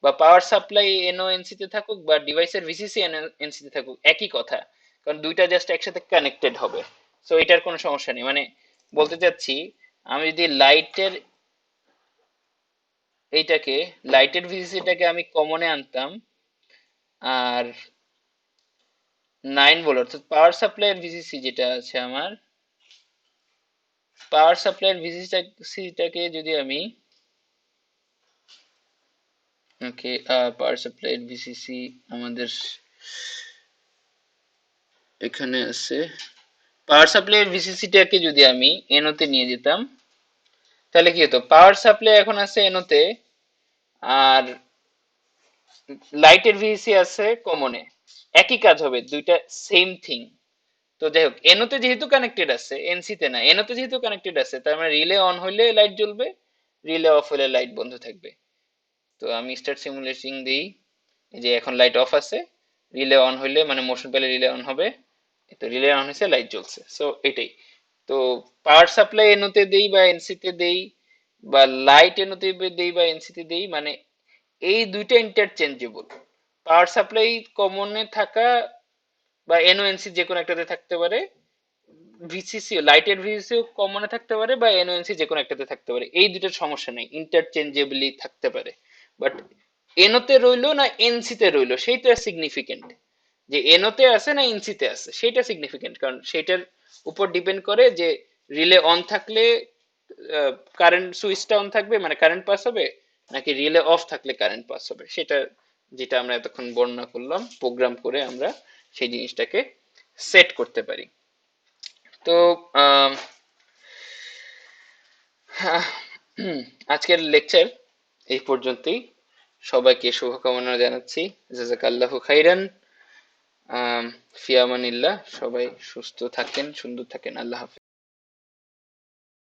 বা পাওয়ার সাপ্লাই এনওএনসি তে থাকুক বা ডিভাইসের ভিসিসি এনওএনসি তে থাকুক, একই কথা, কারণ দুইটা জাস্ট একসাথে কানেক্টেড হবে। সো এটার কোনো সমস্যা নেই, মানে বলতে চাচ্ছি আমি যদি লাইটের এইটাকে, লাইটের ভিসিসিটাকে আমি কমনে আনতাম, আর 9 ভোল্ট অর্থাৎ পাওয়ার সাপ্লাইয়ের ভিসিসি যেটা আছে আমার, পাওয়ার সাপ্লাইয়ের ভিসিসিটাকে যদি আমি, ওকে, পাওয়ার সাপ্লাইয়ের ভিসিসি আমাদের এখানে আছে, পাওয়ার সাপ্লাইয়ের ভিসিসিটাকে যদি আমি এনোতে নিয়ে যেতাম, তাহলে কি হতো, পাওয়ার সাপ্লাই এখন আছে এনোতে, আর লাইটের ভিসিসি আছে কমনে। একই কাজ হবে, দুইটা সেম থিং। তো যাই হোক, এনোতে যেহেতু কানেক্টেড আছে, এনসিতে না, এনোতে যেহেতু কানেক্টেড আছে, তার মানে রিলে অন হইলে লাইট জ্বলবে, রিলে অফ হলে লাইট বন্ধ থাকবে। তো আমি স্টার্ট সিমুলেশন দিই, এই যে এখন লাইট অফ আছে, রিলে অন হইলে মানে মোশন পেলে রিলে অন হবে। তো রিলে অন হয়েছে, লাইট জ্বলছে, সো এটাই। তো পাওয়ার সাপ্লাই এনোতে দেই বা এনসিতে দেই, বা লাইট এনোতে দেই বা এনসিতে দেই, মানে এই দুইটা ইন্টারচেঞ্জেবল। পাওয়ার সাপ্লাই কমনে থাকা বা এনওএনসি যে কোনো একটাতে থাকতে পারে, ভিসিসি লাইটের ভিসিসিও কমনে থাকতে পারে, বা এনওএনসি যে কোনো একটাতে থাকতে পারে, এই দুটোর সমস্যা নেই, ইন্টারচেঞ্জেবলি থাকতে পারে। বাট এনোতে রইলো না এনসিতে রইলো সেইটা সিগনিফিকেন্ট, যে এনোতে আছে না এনসিতে আছে সেটা সিগনিফিকেন্ট, কারণ সেটার উপর ডিপেন্ড করে যে রিলে অন থাকলে কারেন্ট সুইচটা অন থাকবে মানে কারেন্ট পাস হবে, নাকি রিলে অফ থাকলে কারেন্ট পাস হবে, সেটা যেটা আমরা এতক্ষণ বর্ণনা করলাম, প্রোগ্রাম করে আমরা সেই জিনিসটাকে সেট করতে পারি। তো আম, আজকের লেকচার এই পর্যন্তই। সবাইকে শুভকামনা জানাচ্ছি। জাজাকাল্লাহু খাইরান। ফিয়ামানিল্লাহ। সবাই সুস্থ থাকেন, সুন্দর থাকেন। আল্লাহ হাফেজ।